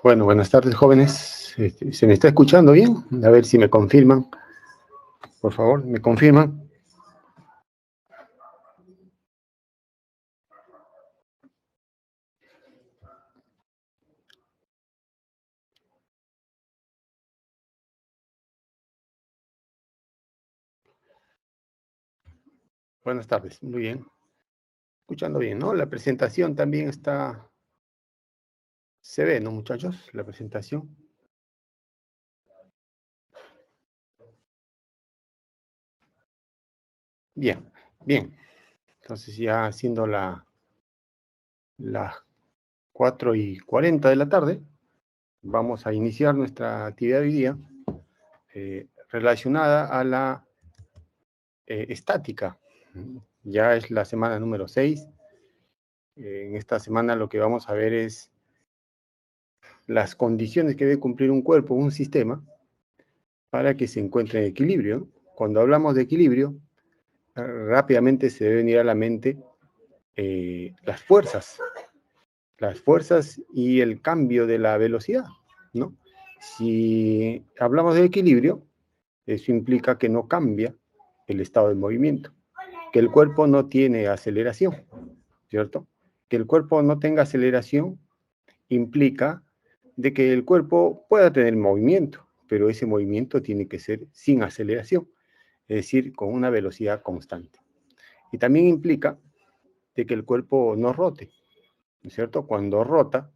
Bueno, buenas tardes, jóvenes. ¿Se me está escuchando bien? A ver si me confirman. Por favor, ¿me confirman? Buenas tardes, muy bien. Escuchando bien, ¿no? La presentación también está... ¿Se ve, no, muchachos? La presentación. Bien, bien. Entonces ya siendo las 4:40 de la tarde, vamos a iniciar nuestra actividad de hoy día relacionada a la estática. Ya es la semana número 6. En esta semana lo que vamos a ver es las condiciones que debe cumplir un cuerpo, un sistema, para que se encuentre en equilibrio. Cuando hablamos de equilibrio, rápidamente se debe venir a la mente las fuerzas y el cambio de la velocidad, ¿no? Si hablamos de equilibrio, eso implica que no cambia el estado de movimiento, que el cuerpo no tiene aceleración, ¿cierto? Que el cuerpo no tenga aceleración implica de que el cuerpo pueda tener movimiento, pero ese movimiento tiene que ser sin aceleración, es decir, con una velocidad constante. Y también implica de que el cuerpo no rote, ¿no es cierto? Cuando rota,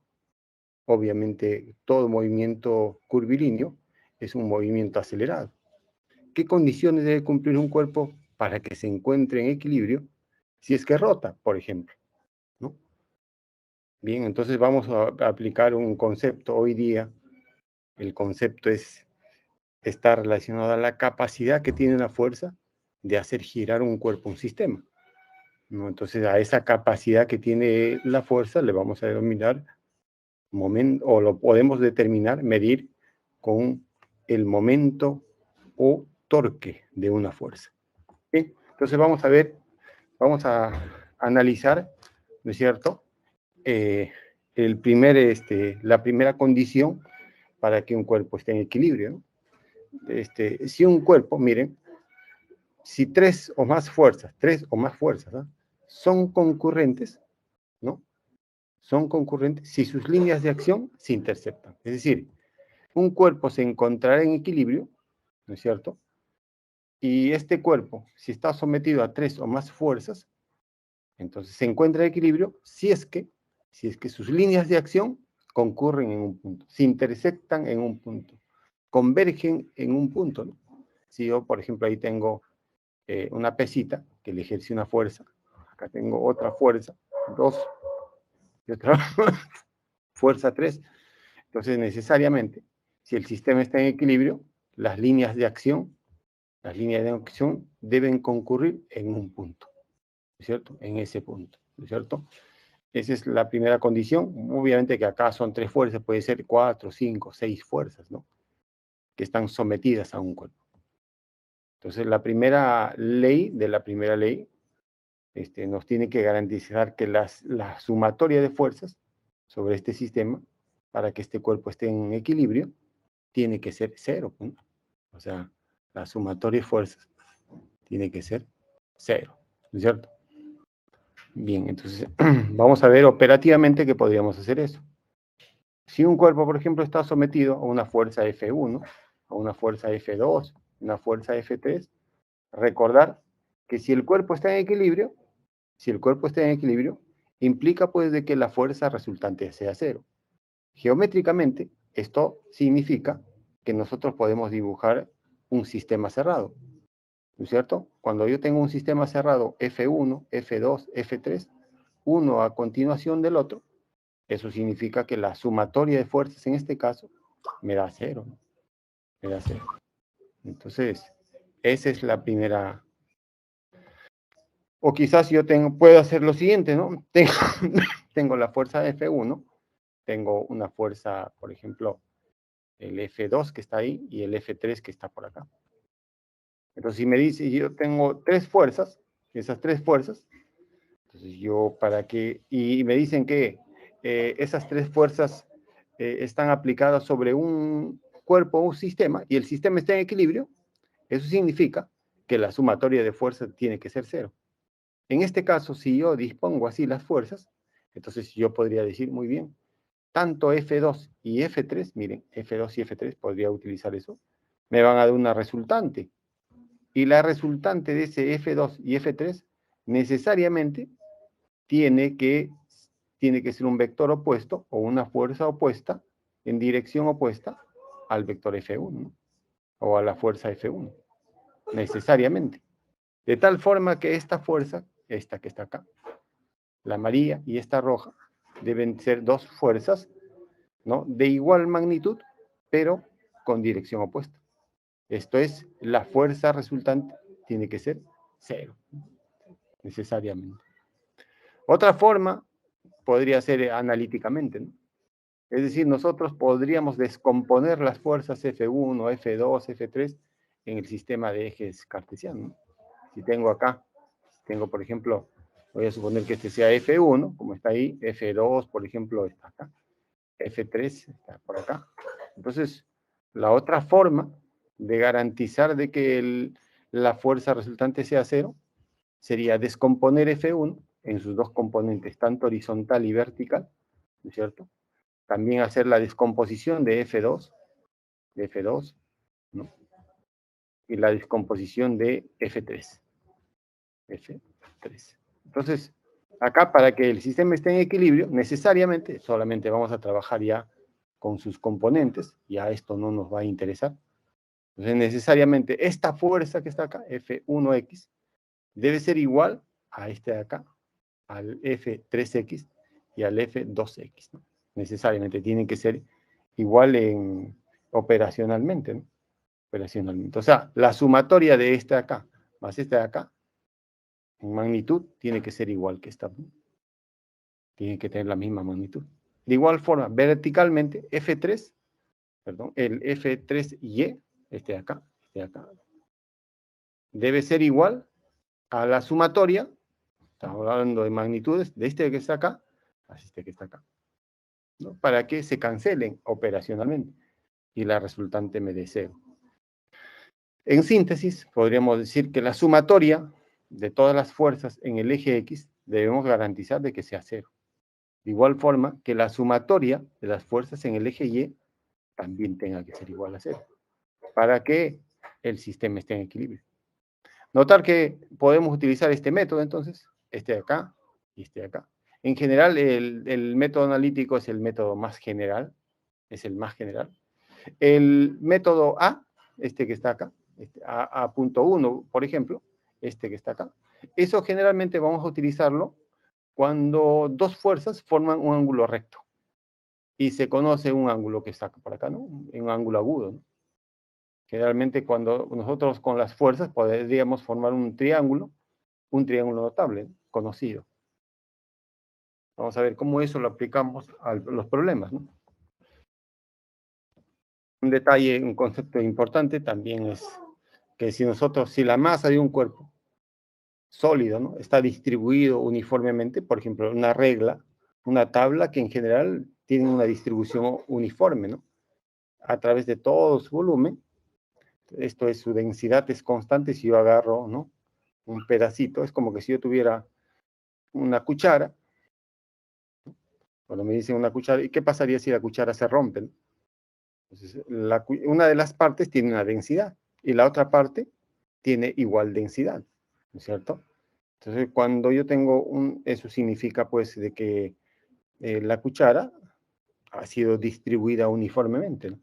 obviamente todo movimiento curvilíneo es un movimiento acelerado. ¿Qué condiciones debe cumplir un cuerpo para que se encuentre en equilibrio si es que rota, por ejemplo, ¿no? Bien, entonces vamos a aplicar un concepto hoy día. El concepto está relacionado a la capacidad que tiene la fuerza de hacer girar un cuerpo, un sistema, ¿no? Entonces, a esa capacidad que tiene la fuerza le vamos a denominar momento, o lo podemos determinar, medir con el momento o torque de una fuerza. ¿Bien? Entonces, vamos a analizar, ¿no es cierto? La primera condición para que un cuerpo esté en equilibrio, ¿no? Si un cuerpo, miren, si tres o más fuerzas, ¿no?, son concurrentes, ¿no? Son concurrentes si sus líneas de acción se interceptan. Es decir, un cuerpo se encontrará en equilibrio, ¿no es cierto? Y este cuerpo, si está sometido a tres o más fuerzas, entonces se encuentra en equilibrio si es que sus líneas de acción concurren en un punto, se intersectan en un punto, convergen en un punto, ¿no? Si yo, por ejemplo, ahí tengo una pesita que le ejerce una fuerza, acá tengo otra fuerza, 2, y otra fuerza, 3. Entonces, necesariamente, si el sistema está en equilibrio, las líneas de acción deben concurrir en un punto, ¿no es cierto? En ese punto, ¿no es cierto? Esa es la primera condición. Obviamente que acá son 3 fuerzas, puede ser 4, 5, 6 fuerzas, ¿no? Que están sometidas a un cuerpo. Entonces, la primera ley nos tiene que garantizar que la sumatoria de fuerzas sobre este sistema, para que este cuerpo esté en equilibrio, tiene que ser 0. O sea, la sumatoria de fuerzas tiene que ser 0, ¿no es cierto? Bien, entonces vamos a ver operativamente que podríamos hacer eso. Si un cuerpo, por ejemplo, está sometido a una fuerza F1, a una fuerza F2, una fuerza F3, recordar que si el cuerpo está en equilibrio, implica pues de que la fuerza resultante sea 0. Geométricamente, esto significa que nosotros podemos dibujar un sistema cerrado, ¿no es cierto? Cuando yo tengo un sistema cerrado F1, F2, F3, uno a continuación del otro, eso significa que la sumatoria de fuerzas en este caso me da 0, ¿no? Me da 0. Entonces, esa es la primera. O quizás yo puedo hacer lo siguiente, ¿no? Tengo la fuerza F1, tengo una fuerza, por ejemplo, el F2 que está ahí y el F3 que está por acá. Entonces, si me dice, yo tengo 3 fuerzas, esas 3 fuerzas, entonces y me dicen que esas 3 fuerzas están aplicadas sobre un cuerpo o un sistema y el sistema está en equilibrio, eso significa que la sumatoria de fuerzas tiene que ser cero. En este caso, si yo dispongo así las fuerzas, entonces yo podría decir, muy bien, tanto F2 y F3, miren, F2 y F3, podría utilizar eso, me van a dar una resultante. Y la resultante de ese F2 y F3 necesariamente tiene que ser un vector opuesto o una fuerza opuesta en dirección opuesta al vector F1, ¿no? O a la fuerza F1, necesariamente. De tal forma que esta fuerza, esta que está acá, la amarilla y esta roja, deben ser dos fuerzas, ¿no?, de igual magnitud, pero con dirección opuesta. Esto es, la fuerza resultante tiene que ser cero, necesariamente. Otra forma podría ser analíticamente, ¿no? Es decir, nosotros podríamos descomponer las fuerzas F1, F2, F3 en el sistema de ejes cartesianos, ¿no? Si tengo acá, por ejemplo, voy a suponer que este sea F1, como está ahí, F2, por ejemplo, está acá, F3 está por acá. Entonces, la otra forma de garantizar de que la fuerza resultante sea cero sería descomponer F1 en sus dos componentes, tanto horizontal y vertical, ¿no es cierto? También hacer la descomposición de F2, ¿no? Y la descomposición de F3. Entonces, acá para que el sistema esté en equilibrio, necesariamente, solamente vamos a trabajar ya con sus componentes, ya esto no nos va a interesar. Entonces, necesariamente, esta fuerza que está acá, F1X, debe ser igual a este de acá, al F3X y al F2X, ¿no? Necesariamente tienen que ser igual operacionalmente, ¿no? Operacionalmente. O sea, la sumatoria de este de acá más este de acá, en magnitud, tiene que ser igual que esta, ¿no? Tiene que tener la misma magnitud. De igual forma, verticalmente, F3, perdón, el F3Y, este de acá, debe ser igual a la sumatoria, estamos hablando de magnitudes, de este que está acá, a este que está acá, ¿no? Para que se cancelen operacionalmente y la resultante me dé cero. En síntesis, podríamos decir que la sumatoria de todas las fuerzas en el eje X debemos garantizar de que sea cero. De igual forma que la sumatoria de las fuerzas en el eje Y también tenga que ser igual a cero, para que el sistema esté en equilibrio. Notar que podemos utilizar este método, entonces, este de acá y este de acá. En general, el método analítico es el método más general, es el más general. El método A, este que está acá, A.1, por ejemplo, este que está acá, eso generalmente vamos a utilizarlo cuando dos fuerzas forman un ángulo recto y se conoce un ángulo que está por acá, ¿no? Un ángulo agudo, ¿no? Generalmente cuando nosotros con las fuerzas podríamos formar un triángulo notable, ¿no?, conocido. Vamos a ver cómo eso lo aplicamos a los problemas, ¿no? Un detalle, un concepto importante también es que si la masa de un cuerpo sólido, ¿no?, está distribuido uniformemente, por ejemplo, una regla, una tabla que en general tiene una distribución uniforme, ¿no?, a través de todo su volumen, esto es, su densidad es constante. Si yo agarro, ¿no?, un pedacito, es como que si yo tuviera una cuchara, cuando me dicen una cuchara, ¿y qué pasaría si la cuchara se rompe, ¿no? Entonces, una de las partes tiene una densidad y la otra parte tiene igual densidad, ¿no es cierto? Entonces, cuando yo tengo eso significa pues de que la cuchara ha sido distribuida uniformemente, ¿no?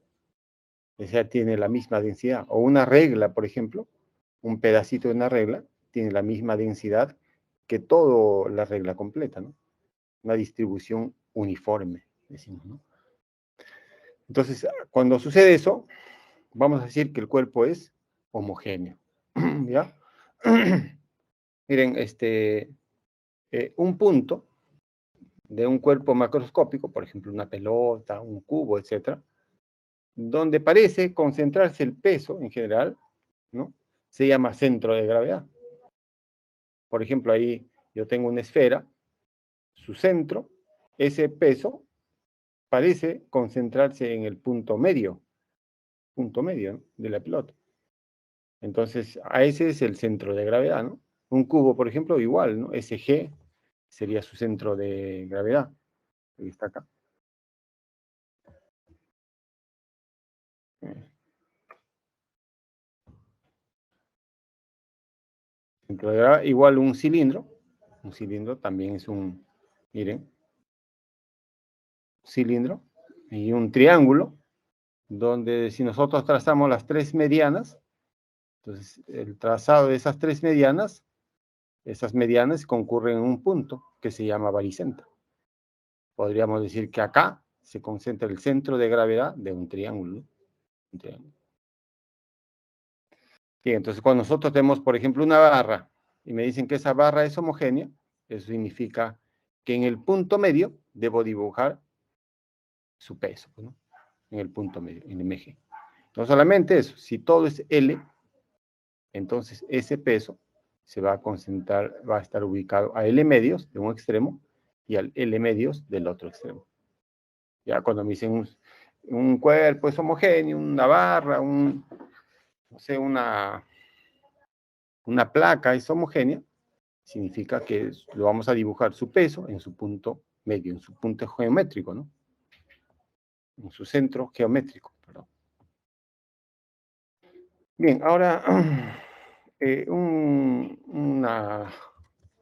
O sea, tiene la misma densidad. O una regla, por ejemplo, un pedacito de una regla tiene la misma densidad que toda la regla completa, ¿no? Una distribución uniforme, decimos, ¿no? Entonces, cuando sucede eso, vamos a decir que el cuerpo es homogéneo, ¿ya? Miren, un punto de un cuerpo macroscópico, por ejemplo, una pelota, un cubo, etcétera, donde parece concentrarse el peso en general, ¿no?, se llama centro de gravedad. Por ejemplo, ahí yo tengo una esfera, su centro, ese peso parece concentrarse en el punto medio, ¿no?, de la pelota. Entonces, a ese es el centro de gravedad, ¿no? Un cubo, por ejemplo, igual, ¿no? Ese G sería su centro de gravedad. Ahí está acá. Centro de gravedad, igual un cilindro. Un cilindro también es un, miren, cilindro y un triángulo, donde si nosotros trazamos las tres medianas, entonces el trazado de esas tres medianas, esas medianas concurren en un punto que se llama baricentro. Podríamos decir que acá se concentra el centro de gravedad de un triángulo, ¿no? Un triángulo. Bien, entonces cuando nosotros tenemos, por ejemplo, una barra y me dicen que esa barra es homogénea, eso significa que en el punto medio debo dibujar su peso, ¿no? En el punto medio, en el eje. No solamente eso, si todo es L, entonces ese peso se va a concentrar, va a estar ubicado a L medios de un extremo y al L medios del otro extremo. Ya cuando me dicen un cuerpo es homogéneo, una barra, no sé, una placa es homogénea, significa que lo vamos a dibujar su peso en su punto medio, en su punto geométrico, ¿no? En su centro geométrico, perdón. Bien, ahora una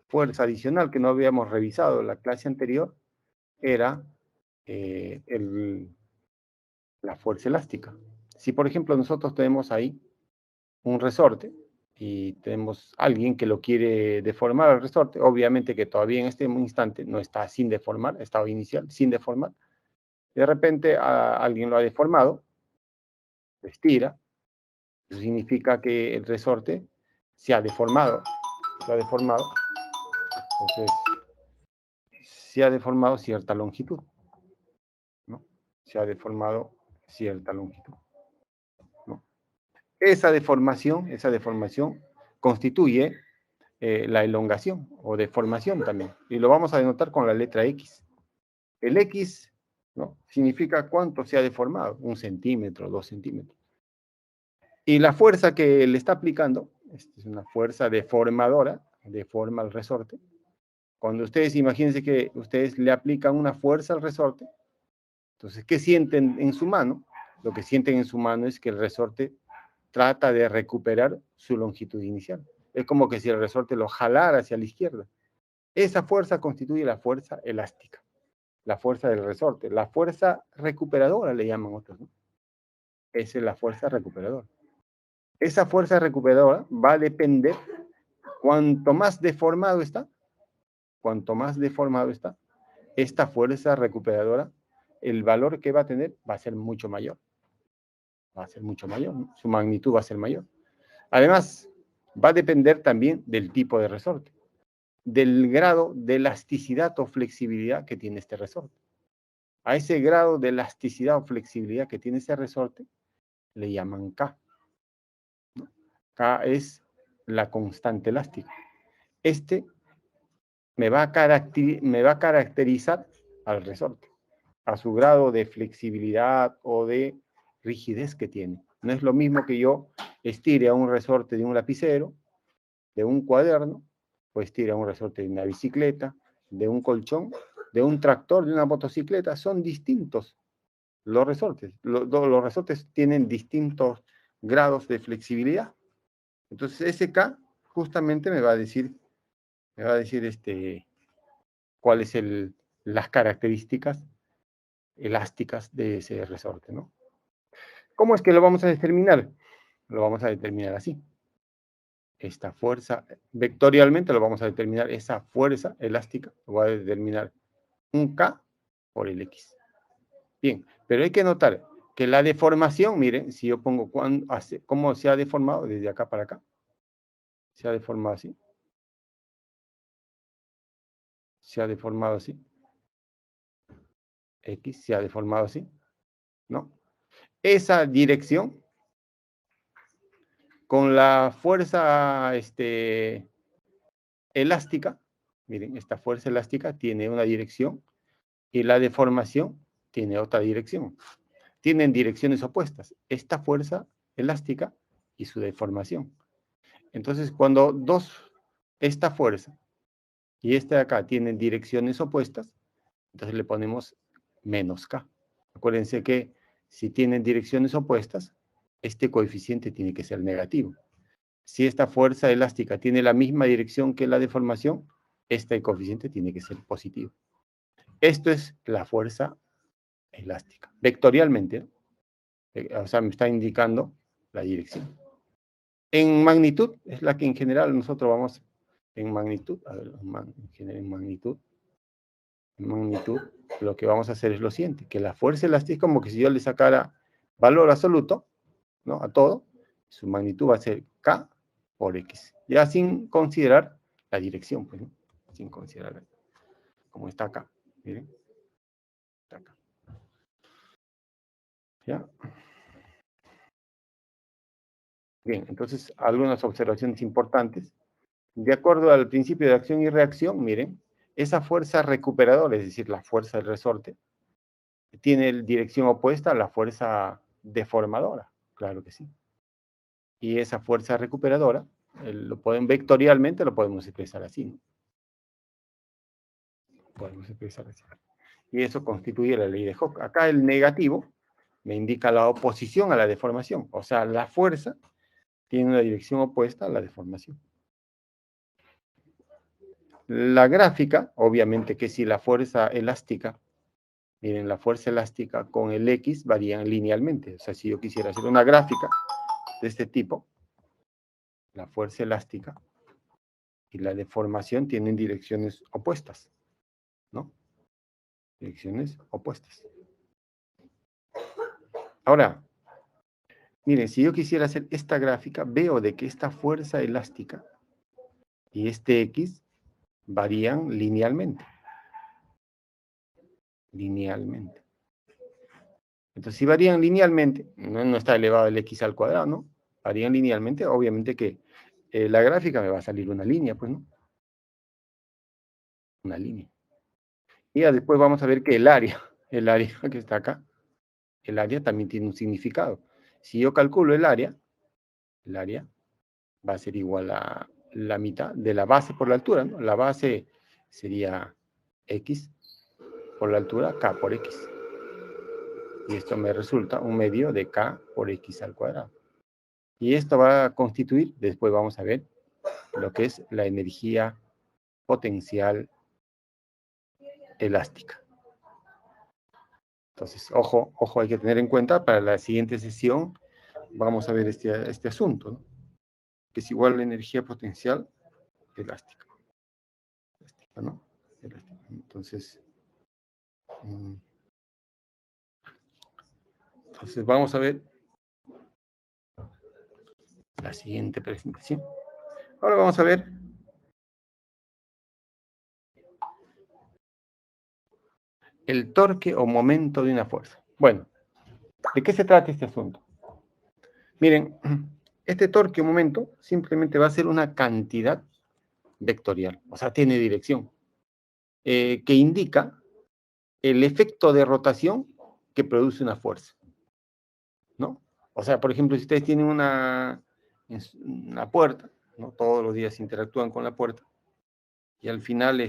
fuerza adicional que no habíamos revisado en la clase anterior era la fuerza elástica. Si, por ejemplo, nosotros tenemos ahí un resorte y tenemos alguien que lo quiere deformar al resorte, obviamente que todavía en este instante no está sin deformar, estado inicial sin deformar, de repente alguien lo ha deformado, lo estira, eso significa que el resorte se ha deformado, entonces se ha deformado cierta longitud, ¿no? Se ha deformado cierta longitud, ¿no? Esa deformación constituye la elongación o deformación también, y lo vamos a denotar con la letra X. El X, ¿no?, significa cuánto se ha deformado, 1 centímetro, 2 centímetros. Y la fuerza que le está aplicando, es una fuerza deformadora, deforma el resorte. Cuando ustedes, imagínense que ustedes le aplican una fuerza al resorte, entonces, ¿qué sienten en su mano? Lo que sienten en su mano es que el resorte trata de recuperar su longitud inicial. Es como que si el resorte lo jalara hacia la izquierda. Esa fuerza constituye la fuerza elástica, la fuerza del resorte, la fuerza recuperadora le llaman otros, ¿no? Esa es la fuerza recuperadora. Esa fuerza recuperadora va a depender, cuanto más deformado está, esta fuerza recuperadora, el valor que va a tener va a ser mucho mayor. ¿No? Su magnitud va a ser mayor. Además, va a depender también del tipo de resorte, del grado de elasticidad o flexibilidad que tiene este resorte. A ese grado de elasticidad o flexibilidad que tiene ese resorte le llaman K, ¿no? K es la constante elástica. Este me va a caracterizar al resorte, a su grado de flexibilidad o de rigidez que tiene. No es lo mismo que yo estire a un resorte de un lapicero, de un cuaderno, o estire a un resorte de una bicicleta, de un colchón, de un tractor, de una motocicleta. Son distintos los resortes. Los resortes tienen distintos grados de flexibilidad. Entonces, ese K justamente me va a decir cuáles son las características elásticas de ese resorte, ¿no? ¿Cómo es que lo vamos a determinar? Lo vamos a determinar así. Esta fuerza, vectorialmente lo vamos a determinar, esa fuerza elástica, lo voy a determinar un K por el X. Bien, pero hay que notar que la deformación, miren, si yo pongo cómo se ha deformado desde acá para acá, se ha deformado así. Se ha deformado así. X se ha deformado así, ¿no? Esa dirección, con la fuerza elástica, miren, esta fuerza elástica tiene una dirección y la deformación tiene otra dirección. Tienen direcciones opuestas. Esta fuerza elástica y su deformación. Entonces, cuando esta fuerza y esta de acá tienen direcciones opuestas, entonces le ponemos menos K. Acuérdense que si tienen direcciones opuestas, este coeficiente tiene que ser negativo. Si esta fuerza elástica tiene la misma dirección que la deformación, este coeficiente tiene que ser positivo. Esto es la fuerza elástica. Vectorialmente, ¿no? O sea, me está indicando la dirección. En magnitud, es la que en general nosotros vamos en magnitud. A ver, en magnitud, lo que vamos a hacer es lo siguiente, que la fuerza elástica, como que si yo le sacara valor absoluto, ¿no? A todo, su magnitud va a ser K por X. Ya sin considerar la dirección, pues, ¿no? Sin considerar, como está acá. Miren. Está acá. ¿Ya? Bien, entonces, algunas observaciones importantes. De acuerdo al principio de acción y reacción, miren, esa fuerza recuperadora, es decir, la fuerza del resorte, tiene dirección opuesta a la fuerza deformadora, claro que sí. Y esa fuerza recuperadora, vectorialmente lo podemos expresar así, ¿no? Podemos expresar así. Y eso constituye la ley de Hooke. Acá el negativo me indica la oposición a la deformación, o sea, la fuerza tiene una dirección opuesta a la deformación. La gráfica, obviamente que si la fuerza elástica, miren, la fuerza elástica con el X varían linealmente. O sea, si yo quisiera hacer una gráfica de este tipo, la fuerza elástica y la deformación tienen direcciones opuestas, ¿no? Direcciones opuestas. Ahora, miren, si yo quisiera hacer esta gráfica, veo de que esta fuerza elástica y este X varían linealmente. Linealmente. Entonces, si varían linealmente, no está elevado el X al cuadrado, ¿no? Varían linealmente, obviamente que la gráfica me va a salir una línea, pues, ¿no? Una línea. Y ya después vamos a ver que el área que está acá, el área también tiene un significado. Si yo calculo el área va a ser igual a la mitad de la base por la altura, ¿no? La base sería X por la altura, K por X. Y esto me resulta un medio de K por X al cuadrado. Y esto va a constituir, después vamos a ver, lo que es la energía potencial elástica. Entonces, ojo, hay que tener en cuenta para la siguiente sesión, vamos a ver este asunto, ¿no? Que es igual a la energía potencial elástica. ¿No? Elástica. Entonces, vamos a ver la siguiente presentación. Ahora vamos a ver el torque o momento de una fuerza. Bueno, ¿de qué se trata este asunto? Miren, este torque o momento simplemente va a ser una cantidad vectorial, o sea, tiene dirección, que indica el efecto de rotación que produce una fuerza, ¿no? O sea, por ejemplo, si ustedes tienen una puerta, ¿no? Todos los días interactúan con la puerta, y al final,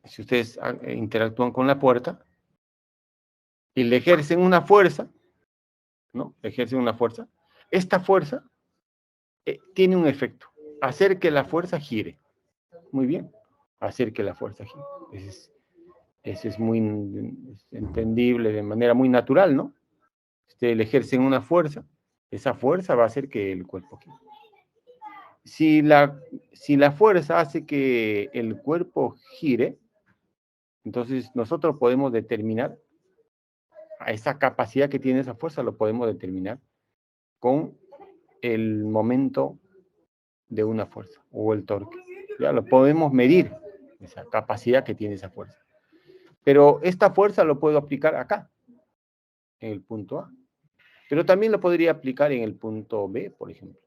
si ustedes interactúan con la puerta y le ejercen una fuerza, ¿no? Ejercen una fuerza, esta fuerza tiene un efecto, hacer que la fuerza gire. Muy bien, hacer que la fuerza gire. Eso es muy entendible de manera muy natural, ¿no? Ustedes le ejercen una fuerza, esa fuerza va a hacer que el cuerpo gire. Si la fuerza hace que el cuerpo gire, entonces nosotros podemos determinar a esa capacidad que tiene esa fuerza, lo podemos determinar con el momento de una fuerza o el torque. Ya lo podemos medir, esa capacidad que tiene esa fuerza. Pero esta fuerza lo puedo aplicar acá, en el punto A. Pero también lo podría aplicar en el punto B, por ejemplo.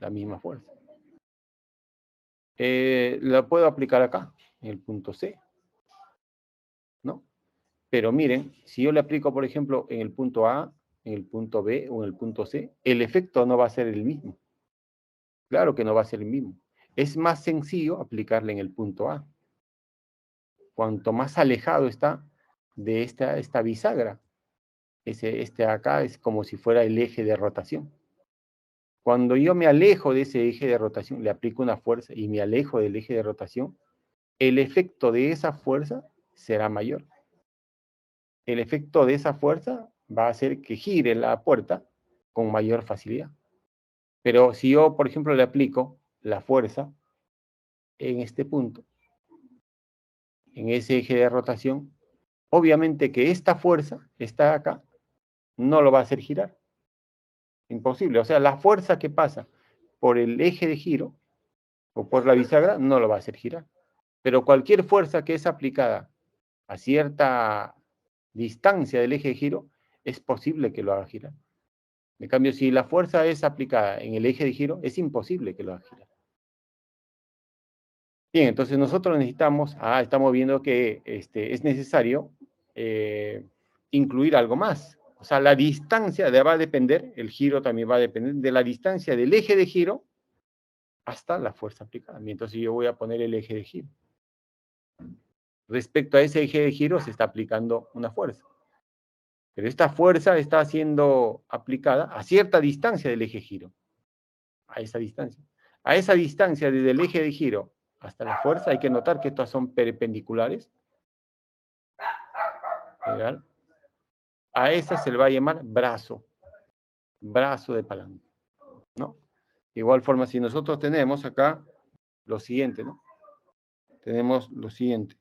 La misma fuerza. La puedo aplicar acá, en el punto C, ¿no? Pero miren, si yo le aplico, por ejemplo, en el punto A, en el punto B o en el punto C, el efecto no va a ser el mismo. Claro que no va a ser el mismo. Es más sencillo aplicarle en el punto A. Cuanto más alejado está de esta bisagra, este acá es como si fuera el eje de rotación. Cuando yo me alejo de ese eje de rotación, le aplico una fuerza y me alejo del eje de rotación, el efecto de esa fuerza será mayor. El efecto de esa fuerza va a hacer que gire la puerta con mayor facilidad. Pero si yo, por ejemplo, le aplico la fuerza en este punto, en ese eje de rotación, obviamente que esta fuerza, está acá, no lo va a hacer girar. Imposible. O sea, la fuerza que pasa por el eje de giro o por la bisagra no lo va a hacer girar. Pero cualquier fuerza que es aplicada a cierta distancia del eje de giro, es posible que lo haga girar. En cambio, si la fuerza es aplicada en el eje de giro, es imposible que lo haga girar. Bien, entonces nosotros necesitamos, estamos viendo que es necesario incluir algo más. O sea, la distancia va a depender, el giro también va a depender de la distancia del eje de giro hasta la fuerza aplicada. Entonces yo voy a poner el eje de giro. Respecto a ese eje de giro se está aplicando una fuerza. Pero esta fuerza está siendo aplicada a cierta distancia del eje de giro. A esa distancia. A esa distancia desde el eje de giro hasta la fuerza, hay que notar que estas son perpendiculares. ¿Verdad? A esa se le va a llamar brazo. Brazo de palanca. ¿No? De igual forma, si nosotros tenemos acá lo siguiente, ¿no? Tenemos lo siguiente.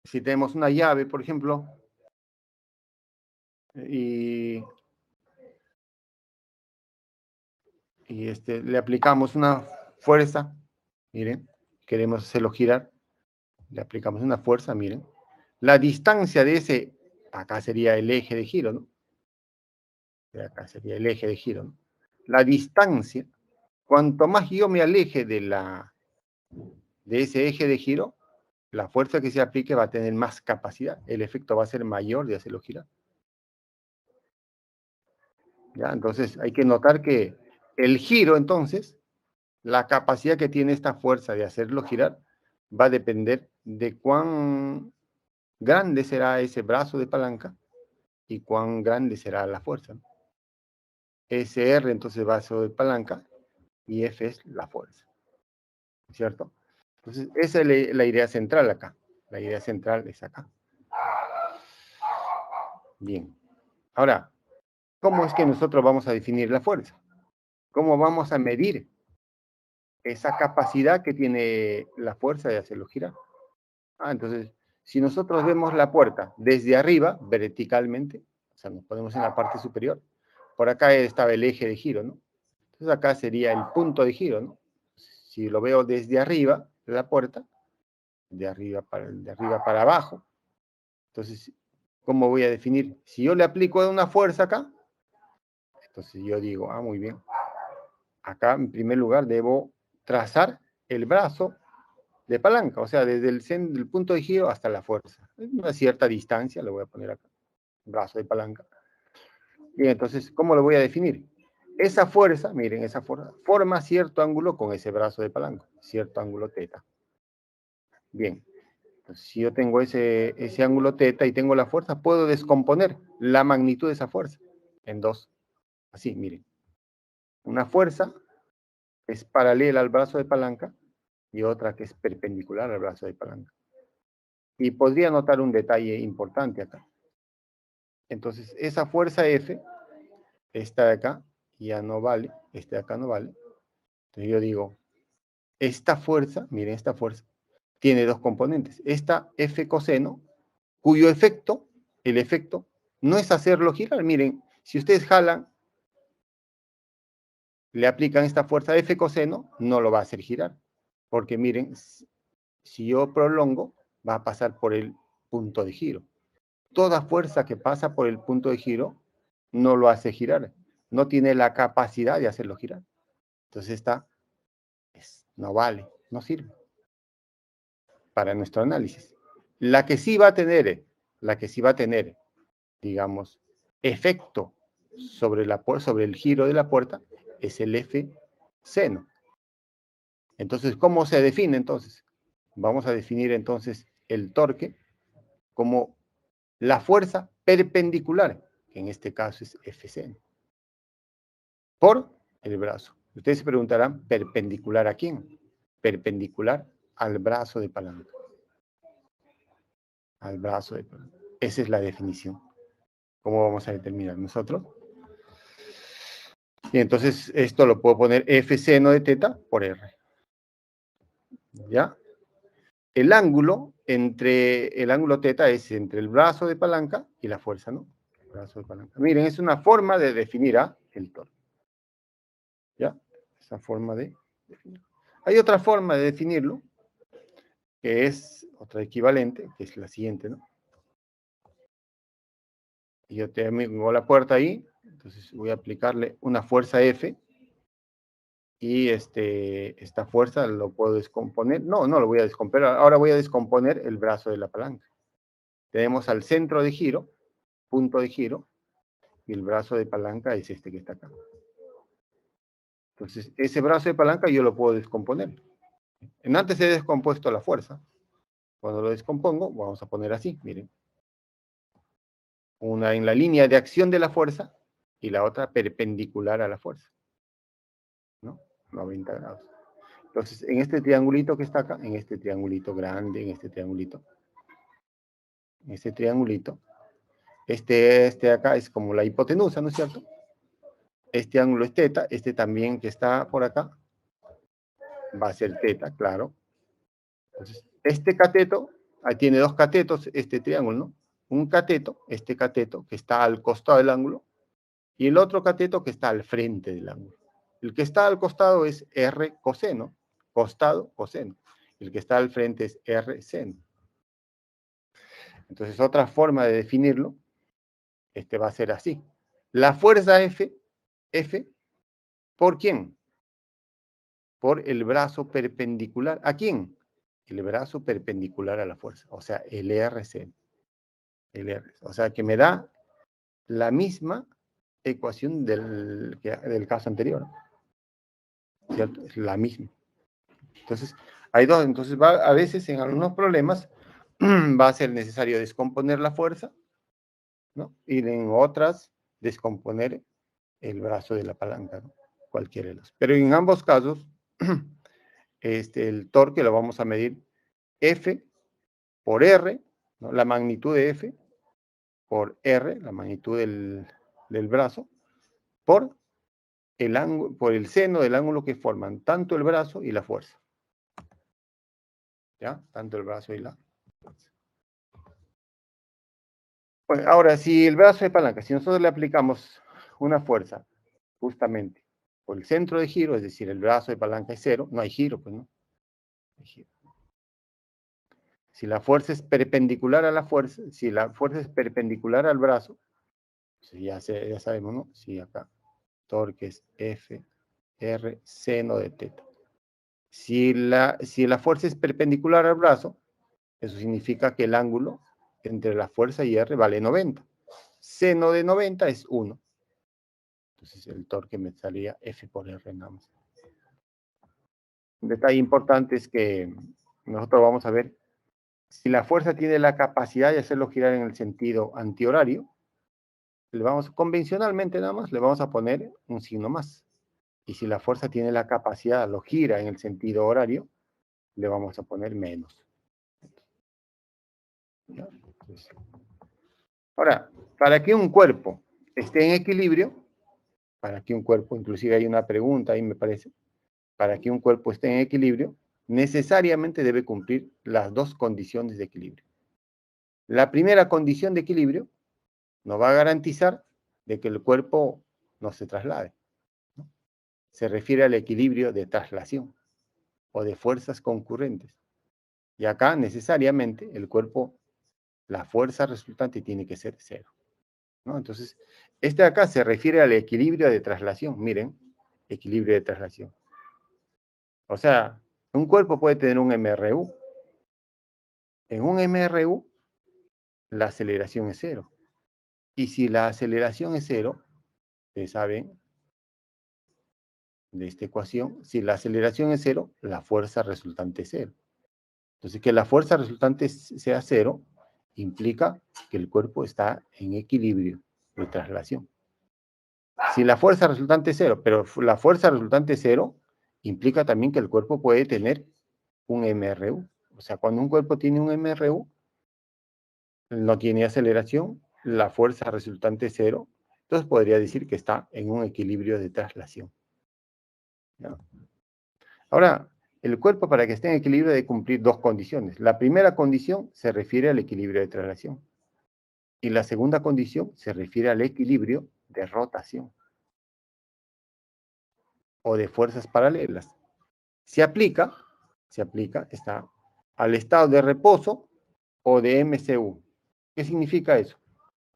Si tenemos una llave, por ejemplo, y le aplicamos una fuerza, miren, queremos hacerlo girar, le aplicamos una fuerza, miren, la distancia de ese, acá sería el eje de giro, ¿no? Acá sería el eje de giro, ¿no? La distancia, cuanto más yo me aleje de ese eje de giro, la fuerza que se aplique va a tener más capacidad, el efecto va a ser mayor de hacerlo girar. ¿Ya? Entonces hay que notar que el giro, entonces, la capacidad que tiene esta fuerza de hacerlo girar va a depender de cuán grande será ese brazo de palanca y cuán grande será la fuerza. SR entonces brazo de palanca y F es la fuerza. ¿Cierto? Entonces esa es la idea central acá. La idea central es acá. Bien. Ahora, ¿cómo es que nosotros vamos a definir la fuerza? ¿Cómo vamos a medir esa capacidad que tiene la fuerza de hacerlo girar? Entonces, si nosotros vemos la puerta desde arriba, verticalmente, o sea, nos ponemos en la parte superior, por acá estaba el eje de giro, ¿no? Entonces acá sería el punto de giro, ¿no? Si lo veo desde arriba de la puerta, de arriba para abajo, entonces, ¿cómo voy a definir? Si yo le aplico una fuerza acá, entonces yo digo, muy bien, acá en primer lugar debo trazar el brazo de palanca, o sea, desde el punto de giro hasta la fuerza. Una cierta distancia, lo voy a poner acá, brazo de palanca. Bien, entonces, ¿cómo lo voy a definir? Esa fuerza, miren, esa fuerza forma cierto ángulo con ese brazo de palanca, cierto ángulo teta. Bien, entonces, si yo tengo ese ángulo teta y tengo la fuerza, puedo descomponer la magnitud de esa fuerza en dos. Así, miren. Una fuerza es paralela al brazo de palanca y otra que es perpendicular al brazo de palanca. Y podría notar un detalle importante acá. Entonces, esa fuerza F, esta de acá, ya no vale, esta de acá no vale. Entonces yo digo, esta fuerza, miren, esta fuerza, tiene dos componentes. Esta F coseno, cuyo efecto, el efecto, no es hacerlo girar. Miren, si ustedes jalan, le aplican esta fuerza F coseno, no lo va a hacer girar. Porque miren, si yo prolongo, va a pasar por el punto de giro. Toda fuerza que pasa por el punto de giro no lo hace girar, no tiene la capacidad de hacerlo girar. Entonces esta no vale, no sirve para nuestro análisis. La que sí va a tener, digamos, efecto sobre el giro de la puerta es el F seno. Entonces, ¿cómo se define entonces? Vamos a definir entonces el torque como la fuerza perpendicular, que en este caso es F seno, por el brazo. Ustedes se preguntarán, ¿perpendicular a quién? Perpendicular al brazo de palanca. Al brazo de palanca. Esa es la definición. ¿Cómo vamos a determinar nosotros? Y entonces esto lo puedo poner F seno de teta por R. ¿Ya? El ángulo teta es entre el brazo de palanca y la fuerza, ¿no? El brazo de palanca. Miren, es una forma de definir el torque. ¿Ya? Esa forma de definirlo. Hay otra forma de definirlo, que es otra equivalente, que es la siguiente, ¿no? Y yo tengo la puerta ahí, entonces voy a aplicarle una fuerza F, y esta fuerza lo puedo descomponer. No lo voy a descomponer, ahora voy a descomponer el brazo de la palanca. Tenemos al centro de giro, punto de giro, y el brazo de palanca es este que está acá. Entonces, ese brazo de palanca yo lo puedo descomponer. Antes he descompuesto la fuerza. Cuando lo descompongo, vamos a poner así, miren. Una en la línea de acción de la fuerza y la otra perpendicular a la fuerza, ¿no? 90 grados. Entonces, en este triangulito que está acá, en este triangulito grande, en este triangulito, este acá es como la hipotenusa, ¿no es cierto? Este ángulo es teta, este también que está por acá va a ser teta, claro. Entonces, este cateto, ahí tiene dos catetos, este triángulo, ¿no? Un cateto, este cateto que está al costado del ángulo, y el otro cateto que está al frente del ángulo. El que está al costado es R coseno, costado coseno. El que está al frente es R seno. Entonces, otra forma de definirlo, va a ser así. La fuerza F, ¿por quién? Por el brazo perpendicular. ¿A quién? El brazo perpendicular a la fuerza, o sea, el RC. O sea, que me da la misma ecuación del caso anterior, ¿cierto? Es la misma. Entonces, hay dos. Entonces, a veces en algunos problemas va a ser necesario descomponer la fuerza, ¿no? Y en otras, descomponer el brazo de la palanca, ¿no? Cualquiera de los. Pero en ambos casos, el torque lo vamos a medir F por R, ¿no? La magnitud de F por R, la magnitud del brazo, por el seno del ángulo que forman tanto el brazo y la fuerza. ¿Ya? Tanto el brazo y la fuerza. Pues ahora, si el brazo de palanca, si nosotros le aplicamos una fuerza, justamente, por el centro de giro, es decir, el brazo de palanca es 0, no hay giro, pues no. No hay giro. Si la fuerza es perpendicular a la fuerza, si la fuerza es perpendicular al brazo, pues ya sabemos, ¿no? Si acá, torque es F, R, seno de teta. Si la fuerza es perpendicular al brazo, eso significa que el ángulo entre la fuerza y R vale 90. Seno de 90 es 1. Entonces el torque me salía F por R nada más. Un detalle importante es que nosotros vamos a ver si la fuerza tiene la capacidad de hacerlo girar en el sentido antihorario, convencionalmente nada más, le vamos a poner un signo más. Y si la fuerza tiene la capacidad, lo gira en el sentido horario, le vamos a poner menos. Entonces, ahora, para que un cuerpo esté en equilibrio, inclusive hay una pregunta ahí me parece, para que un cuerpo esté en equilibrio, necesariamente debe cumplir las dos condiciones de equilibrio. La primera condición de equilibrio nos va a garantizar de que el cuerpo no se traslade, ¿no? Se refiere al equilibrio de traslación o de fuerzas concurrentes. Y acá necesariamente el cuerpo, la fuerza resultante tiene que ser 0, ¿no? Entonces, Este de acá se refiere al equilibrio de traslación. Miren, equilibrio de traslación. O sea, un cuerpo puede tener un MRU. En un MRU, la aceleración es cero. Y si la aceleración es cero, ustedes saben de esta ecuación, si la aceleración es cero, la fuerza resultante es cero. Entonces, que la fuerza resultante sea cero implica que el cuerpo está en equilibrio de traslación. Si la fuerza resultante es cero, pero la fuerza resultante es cero, implica también que el cuerpo puede tener un MRU. O sea, cuando un cuerpo tiene un MRU, no tiene aceleración, la fuerza resultante es cero, entonces podría decir que está en un equilibrio de traslación. ¿No? Ahora, el cuerpo para que esté en equilibrio debe cumplir dos condiciones. La primera condición se refiere al equilibrio de traslación y la segunda condición se refiere al equilibrio de rotación o de fuerzas paralelas. Se aplica, está al estado de reposo o de MCU. ¿Qué significa eso?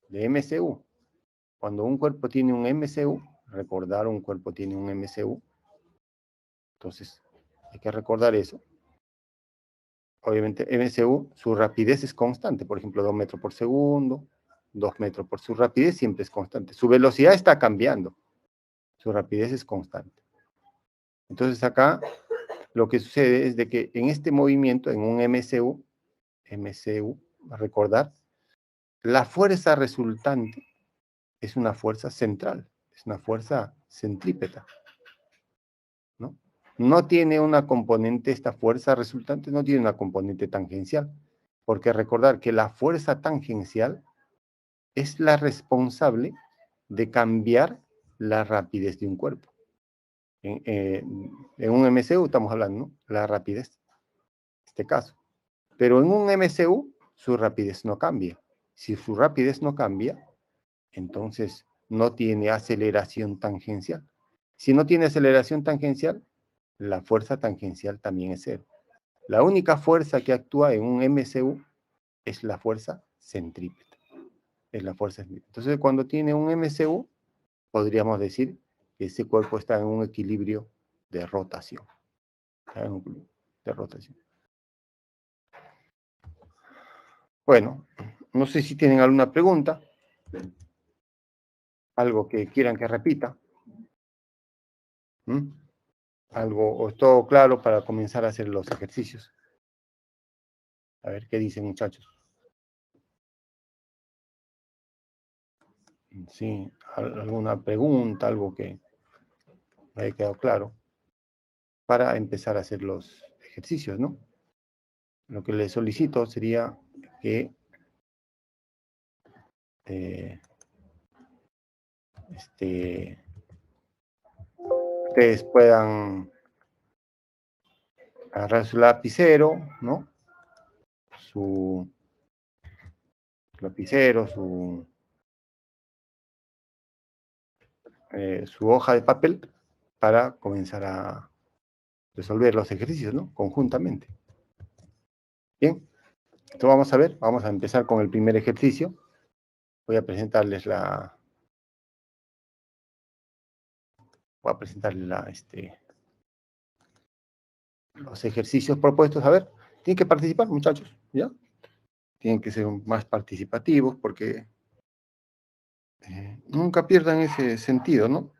De MCU. Cuando un cuerpo tiene un MCU, recordar un cuerpo tiene un MCU, entonces hay que recordar eso. Obviamente, MCU, su rapidez es constante, por ejemplo, 2 metros por segundo, 2 metros por su rapidez siempre es constante. Su velocidad está cambiando, su rapidez es constante. Entonces acá lo que sucede es de que en este movimiento, en un MCU, recordar, la fuerza resultante es una fuerza central, es una fuerza centrípeta, ¿no? No tiene una componente, esta fuerza resultante no tiene una componente tangencial, porque recordar que la fuerza tangencial es la responsable de cambiar la rapidez de un cuerpo. En un MCU estamos hablando, ¿no? La rapidez, en este caso. Pero en un MCU su rapidez no cambia. Si su rapidez no cambia, entonces no tiene aceleración tangencial. Si no tiene aceleración tangencial, la fuerza tangencial también es cero. La única fuerza que actúa en un MCU es la fuerza centrípeta. Es la fuerza centrípeta. Entonces, cuando tiene un MCU, podríamos decir que ese cuerpo está en un equilibrio de rotación. Está en un equilibrio de rotación. Bueno, no sé si tienen alguna pregunta, algo que quieran que repita. ¿Mm? Algo, o es todo claro para comenzar a hacer los ejercicios. A ver qué dicen, muchachos. Sí, alguna pregunta, algo que me haya quedado claro, para empezar a hacer los ejercicios, ¿no? Lo que les solicito sería que ustedes puedan agarrar su lapicero, ¿no? Su lapicero, su hoja de papel para comenzar a resolver los ejercicios, ¿no? Conjuntamente. Bien, entonces vamos a ver, vamos a empezar con el primer ejercicio. Voy a presentarles los ejercicios propuestos. A ver, tienen que participar, muchachos, ¿ya? Tienen que ser más participativos porque nunca pierdan ese sentido, ¿no?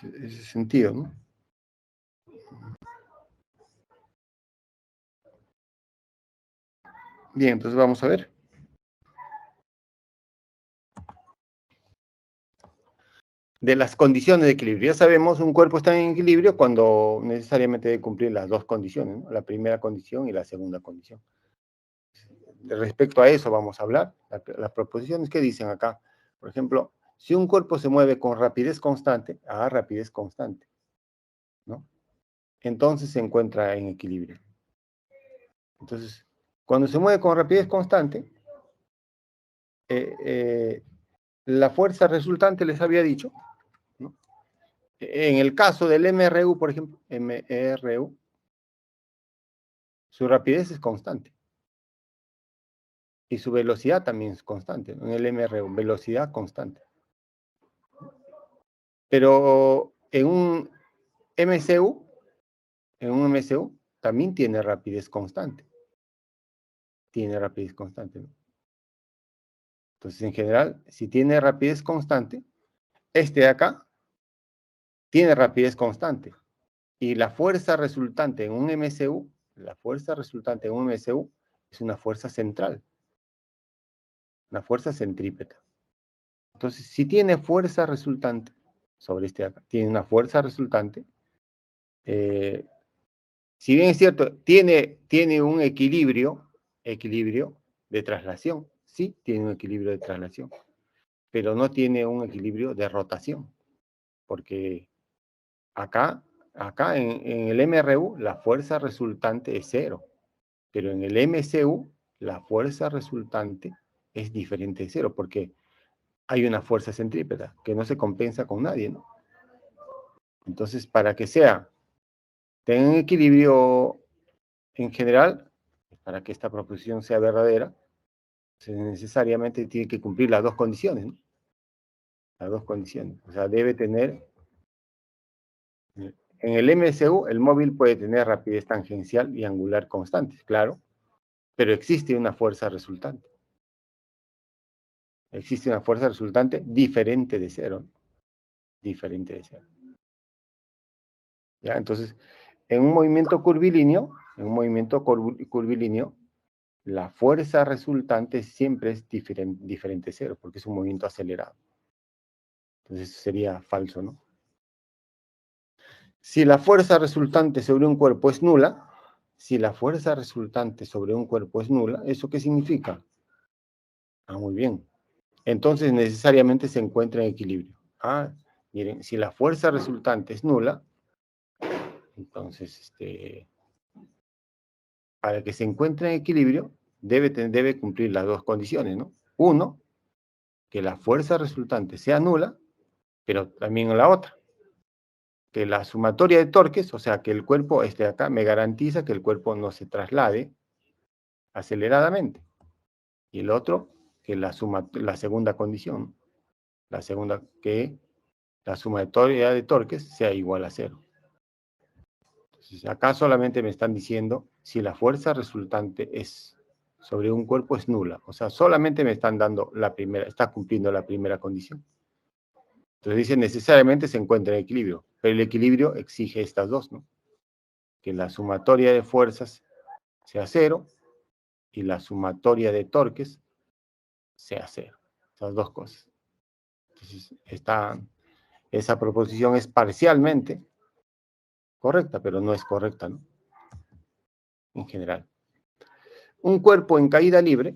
Ese sentido, ¿no? Bien, entonces vamos a ver. De las condiciones de equilibrio. Ya sabemos, un cuerpo está en equilibrio cuando necesariamente debe cumplir las dos condiciones, ¿no? La primera condición y la segunda condición. Respecto a eso vamos a hablar. Las proposiciones que dicen acá. Por ejemplo, si un cuerpo se mueve con rapidez constante, rapidez constante, ¿no? Entonces se encuentra en equilibrio. Entonces, cuando se mueve con rapidez constante, la fuerza resultante, les había dicho, ¿no? En el caso del MRU, por ejemplo, MRU, su rapidez es constante. Y su velocidad también es constante, ¿no? En el MRU, velocidad constante. Pero en un MCU, también tiene rapidez constante. Tiene rapidez constante, ¿no? Entonces, en general, si tiene rapidez constante, este de acá tiene rapidez constante. Y la fuerza resultante en un MCU, es una fuerza central, una fuerza centrípeta. Entonces, si tiene fuerza resultante sobre este de acá, tiene una fuerza resultante, si bien es cierto, tiene un equilibrio de traslación, sí, tiene un equilibrio de traslación, pero no tiene un equilibrio de rotación, porque acá en el MRU la fuerza resultante es cero, pero en el MCU la fuerza resultante es diferente de cero, porque hay una fuerza centrípeta que no se compensa con nadie, ¿no? Entonces, para que tenga un equilibrio en general, para que esta proposición sea verdadera, necesariamente tiene que cumplir las dos condiciones, ¿no? Las dos condiciones. O sea, debe tener, en el MCU, el móvil puede tener rapidez tangencial y angular constantes, claro, pero existe una fuerza resultante. Existe una fuerza resultante diferente de cero, ¿no? Diferente de cero. ¿Ya? Entonces, en un movimiento curvilíneo, la fuerza resultante siempre es diferente de cero, porque es un movimiento acelerado. Entonces, eso sería falso, ¿no? Si la fuerza resultante sobre un cuerpo es nula, ¿eso qué significa? Ah, muy bien. Entonces, necesariamente se encuentra en equilibrio. Ah, miren, si la fuerza resultante es nula, entonces, para que se encuentre en equilibrio, debe cumplir las dos condiciones, ¿no? Uno, que la fuerza resultante sea nula, pero también la otra, que la sumatoria de torques, o sea, que el cuerpo, acá, me garantiza que el cuerpo no se traslade aceleradamente. Y el otro, que la segunda condición, que la sumatoria de torques sea igual a cero. Entonces, acá solamente me están diciendo si la fuerza resultante sobre un cuerpo es nula. O sea, solamente me están dando está cumpliendo la primera condición. Entonces dice necesariamente se encuentra en equilibrio, pero el equilibrio exige estas dos, ¿no? Que la sumatoria de fuerzas sea cero y la sumatoria de torques sea cero. Esas dos cosas. Entonces, esa proposición es parcialmente correcta, pero no es correcta, ¿no? En general. Un cuerpo en caída libre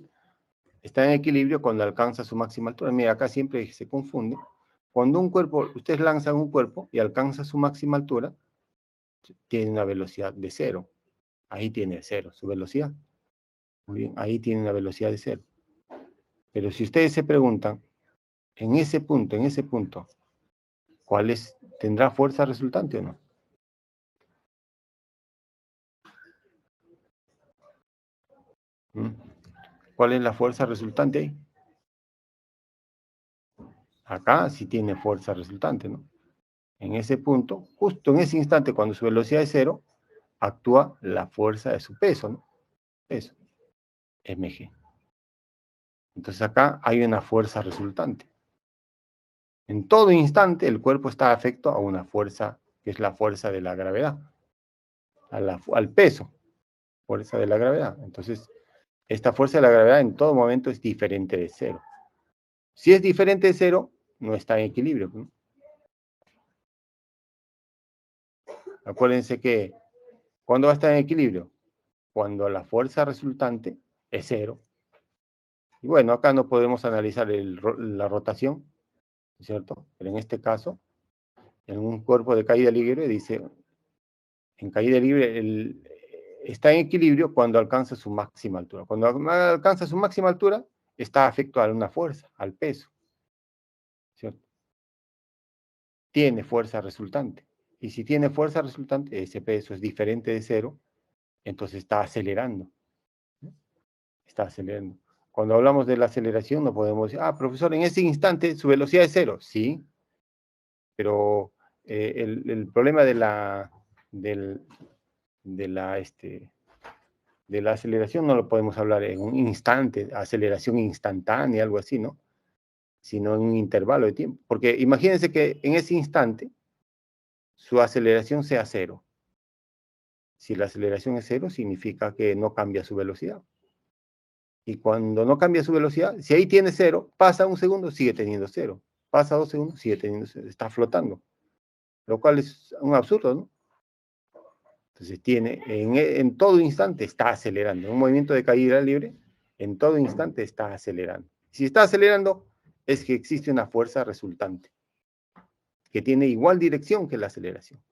está en equilibrio cuando alcanza su máxima altura. Mira, acá siempre se confunde. Cuando ustedes lanzan un cuerpo y alcanza su máxima altura, tiene una velocidad de cero. Ahí tiene cero, su velocidad. Muy bien, ahí tiene una velocidad de cero. Pero si ustedes se preguntan, en ese punto, ¿tendrá fuerza resultante o no? ¿Cuál es la fuerza resultante ahí? Acá sí tiene fuerza resultante, ¿no? En ese punto, justo en ese instante, cuando su velocidad es cero, actúa la fuerza de su peso, ¿no? Peso, mg. Entonces acá hay una fuerza resultante. En todo instante el cuerpo está afecto a una fuerza, que es la fuerza de la gravedad, al peso, fuerza de la gravedad. Entonces, esta fuerza de la gravedad en todo momento es diferente de cero. Si es diferente de cero, no está en equilibrio, ¿no? Acuérdense que, ¿cuándo va a estar en equilibrio? Cuando la fuerza resultante es cero. Y bueno, acá no podemos analizar la rotación, ¿cierto? Pero en este caso, en un cuerpo de caída libre, dice, en caída libre está en equilibrio cuando alcanza su máxima altura. Cuando alcanza su máxima altura, está afecto a una fuerza, al peso, ¿cierto? Tiene fuerza resultante. Y si tiene fuerza resultante, ese peso es diferente de cero, entonces está acelerando, ¿no? Está acelerando. Cuando hablamos de la aceleración no podemos decir, profesor, en ese instante su velocidad es 0. Sí, pero el problema de la aceleración no lo podemos hablar en un instante, aceleración instantánea, algo así, ¿no? Sino en un intervalo de tiempo. Porque imagínense que en ese instante su aceleración sea 0. Si la aceleración es 0, significa que no cambia su velocidad. Y cuando no cambia su velocidad, si ahí tiene 0, pasa un segundo, sigue teniendo 0. Pasa 2 segundos, sigue teniendo 0. Está flotando. Lo cual es un absurdo, ¿no? Entonces en todo instante está acelerando. Un movimiento de caída libre, en todo instante está acelerando. Si está acelerando, es que existe una fuerza resultante, que tiene igual dirección que la aceleración.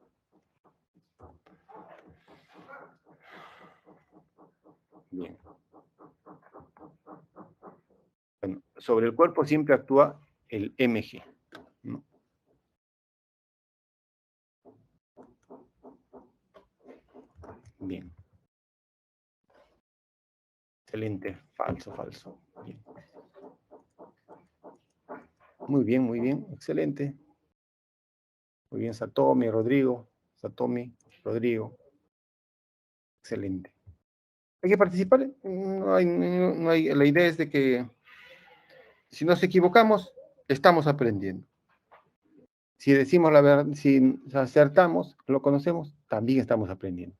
Bien. Bueno, sobre el cuerpo siempre actúa el mg, ¿no? Bien. Excelente. Falso, falso. Bien. Muy bien. Excelente. Muy bien, Satomi, Rodrigo. Excelente. ¿Hay que participar? No hay, la idea es de que si nos equivocamos, estamos aprendiendo. Si decimos la verdad, si acertamos, lo conocemos, también estamos aprendiendo.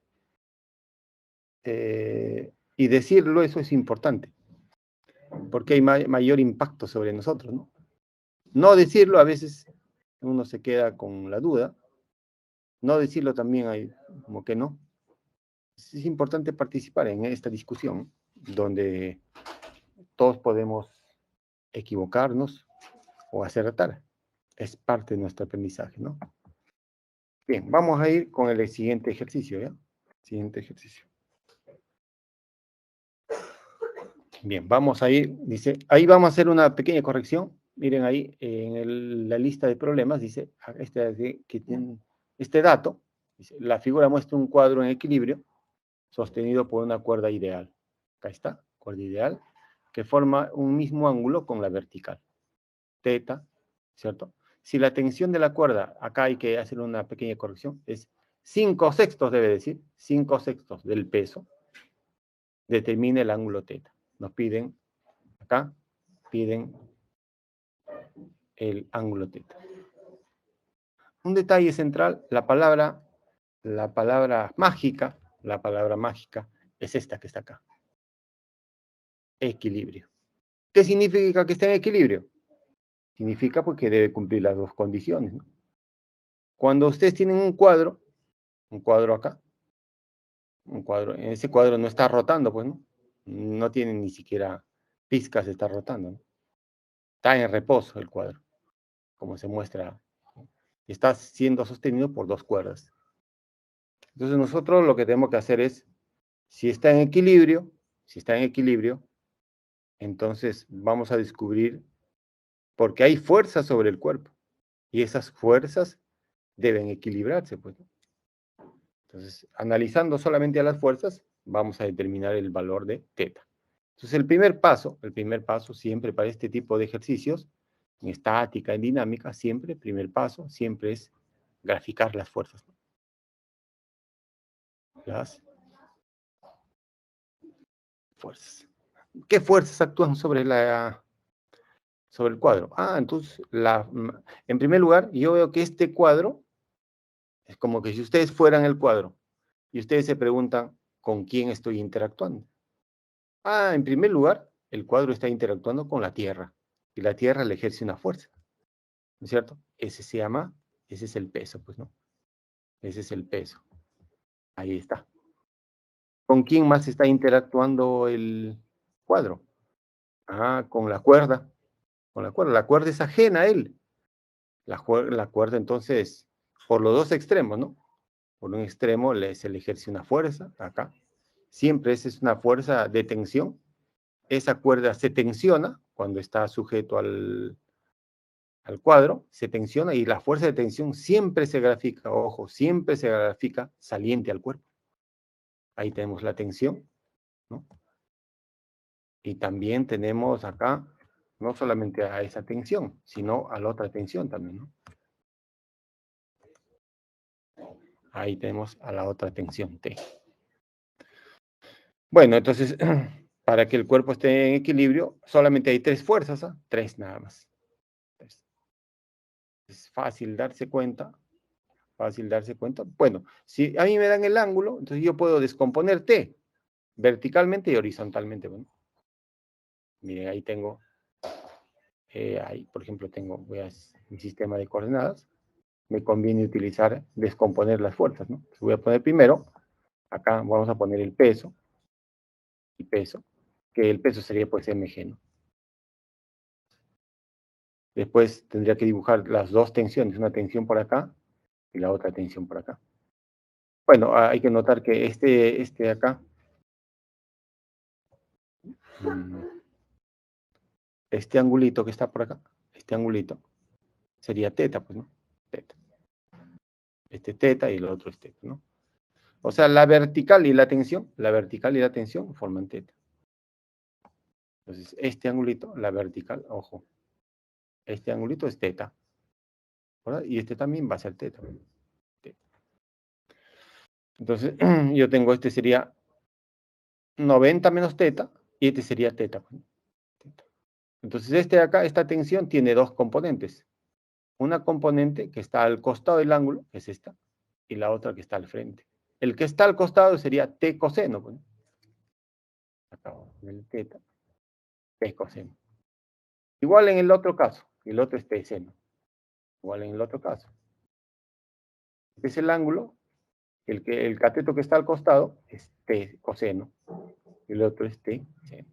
Y decirlo, eso es importante, porque hay mayor impacto sobre nosotros, ¿no? No decirlo, a veces uno se queda con la duda. No decirlo también hay como que no. Es importante participar en esta discusión, donde todos podemos equivocarnos o acertar. Es parte de nuestro aprendizaje, ¿no? Bien, vamos a ir con el siguiente ejercicio, ¿ya? Siguiente ejercicio. Bien, vamos a ir, dice, ahí vamos a hacer una pequeña corrección. Miren ahí, en la lista de problemas, dice, este dato, dice, la figura muestra un cuadro en equilibrio sostenido por una cuerda ideal. Acá está, cuerda ideal, que forma un mismo ángulo con la vertical. Teta, ¿cierto? Si la tensión de la cuerda, acá hay que hacer una pequeña corrección, es 5/6, debe decir, 5/6 del peso, determina el ángulo teta. Nos piden, acá, piden el ángulo teta. Un detalle central, la palabra mágica es esta que está acá. Equilibrio. ¿Qué significa que está en equilibrio? Significa porque debe cumplir las dos condiciones, ¿no? Cuando ustedes tienen un cuadro acá, en ese cuadro no está rotando, pues, ¿no? No tiene ni siquiera pizcas, está rotando, ¿no? Está en reposo el cuadro, como se muestra. Está siendo sostenido por dos cuerdas. Entonces nosotros lo que tenemos que hacer es, si está en equilibrio, entonces vamos a descubrir, porque hay fuerzas sobre el cuerpo, y esas fuerzas deben equilibrarse, pues, ¿no? Entonces, analizando solamente a las fuerzas, vamos a determinar el valor de teta. Entonces, el primer paso siempre para este tipo de ejercicios, en estática, en dinámica, primer paso, siempre es graficar las fuerzas. Las fuerzas. ¿Qué fuerzas actúan sobre el cuadro? Entonces, en primer lugar, yo veo que este cuadro es como que si ustedes fueran el cuadro y ustedes se preguntan, ¿con quién estoy interactuando? En primer lugar, el cuadro está interactuando con la Tierra y la Tierra le ejerce una fuerza, ¿no es cierto? Ese es el peso, pues, ¿no? Ese es el peso. Ahí está. ¿Con quién más está interactuando el cuadro? Con la cuerda. Con la cuerda. La cuerda es ajena a él. La cuerda, entonces, por los dos extremos, ¿no? Por un extremo se le ejerce una fuerza, acá. Siempre esa es una fuerza de tensión. Esa cuerda se tensiona cuando está sujeto al cuadro, se tensiona y la fuerza de tensión siempre se grafica, ojo, siempre se grafica saliente al cuerpo. Ahí tenemos la tensión, ¿no? Y también tenemos acá, no solamente a esa tensión, sino a la otra tensión también, ¿no? Ahí tenemos a la otra tensión, T. Bueno, entonces, para que el cuerpo esté en equilibrio, solamente hay tres fuerzas, ¿ah? Tres nada más. Tres. Es fácil darse cuenta. Fácil darse cuenta. Bueno, si a mí me dan el ángulo, entonces yo puedo descomponer T verticalmente y horizontalmente. Bueno, miren, ahí tengo, ahí, por ejemplo, tengo, mi sistema de coordenadas. Me conviene utilizar, descomponer las fuerzas, ¿no? Entonces voy a poner primero, acá vamos a poner el peso, y peso, que el peso sería pues mg, ¿no? Después tendría que dibujar las dos tensiones, una tensión por acá y la otra tensión por acá. Bueno, hay que notar que este acá, este angulito que está por acá, este angulito, sería teta, pues, ¿no? Teta. Este teta y el otro es teta, ¿no? O sea, la vertical y la tensión forman teta. Entonces, este angulito, la vertical, ojo, este angulito es teta, ¿verdad? Y este también va a ser teta. Teta. Entonces, yo tengo, este sería 90 menos teta, y este sería teta, pues, teta. Entonces, este de acá, esta tensión tiene dos componentes. Una componente que está al costado del ángulo, que es esta, y la otra que está al frente. El que está al costado sería T coseno. Pues. Acá el teta, T coseno. Igual en el otro caso, el otro es T seno. Igual en el otro caso. Este es el ángulo, el cateto que está al costado es T coseno, y el otro es T seno.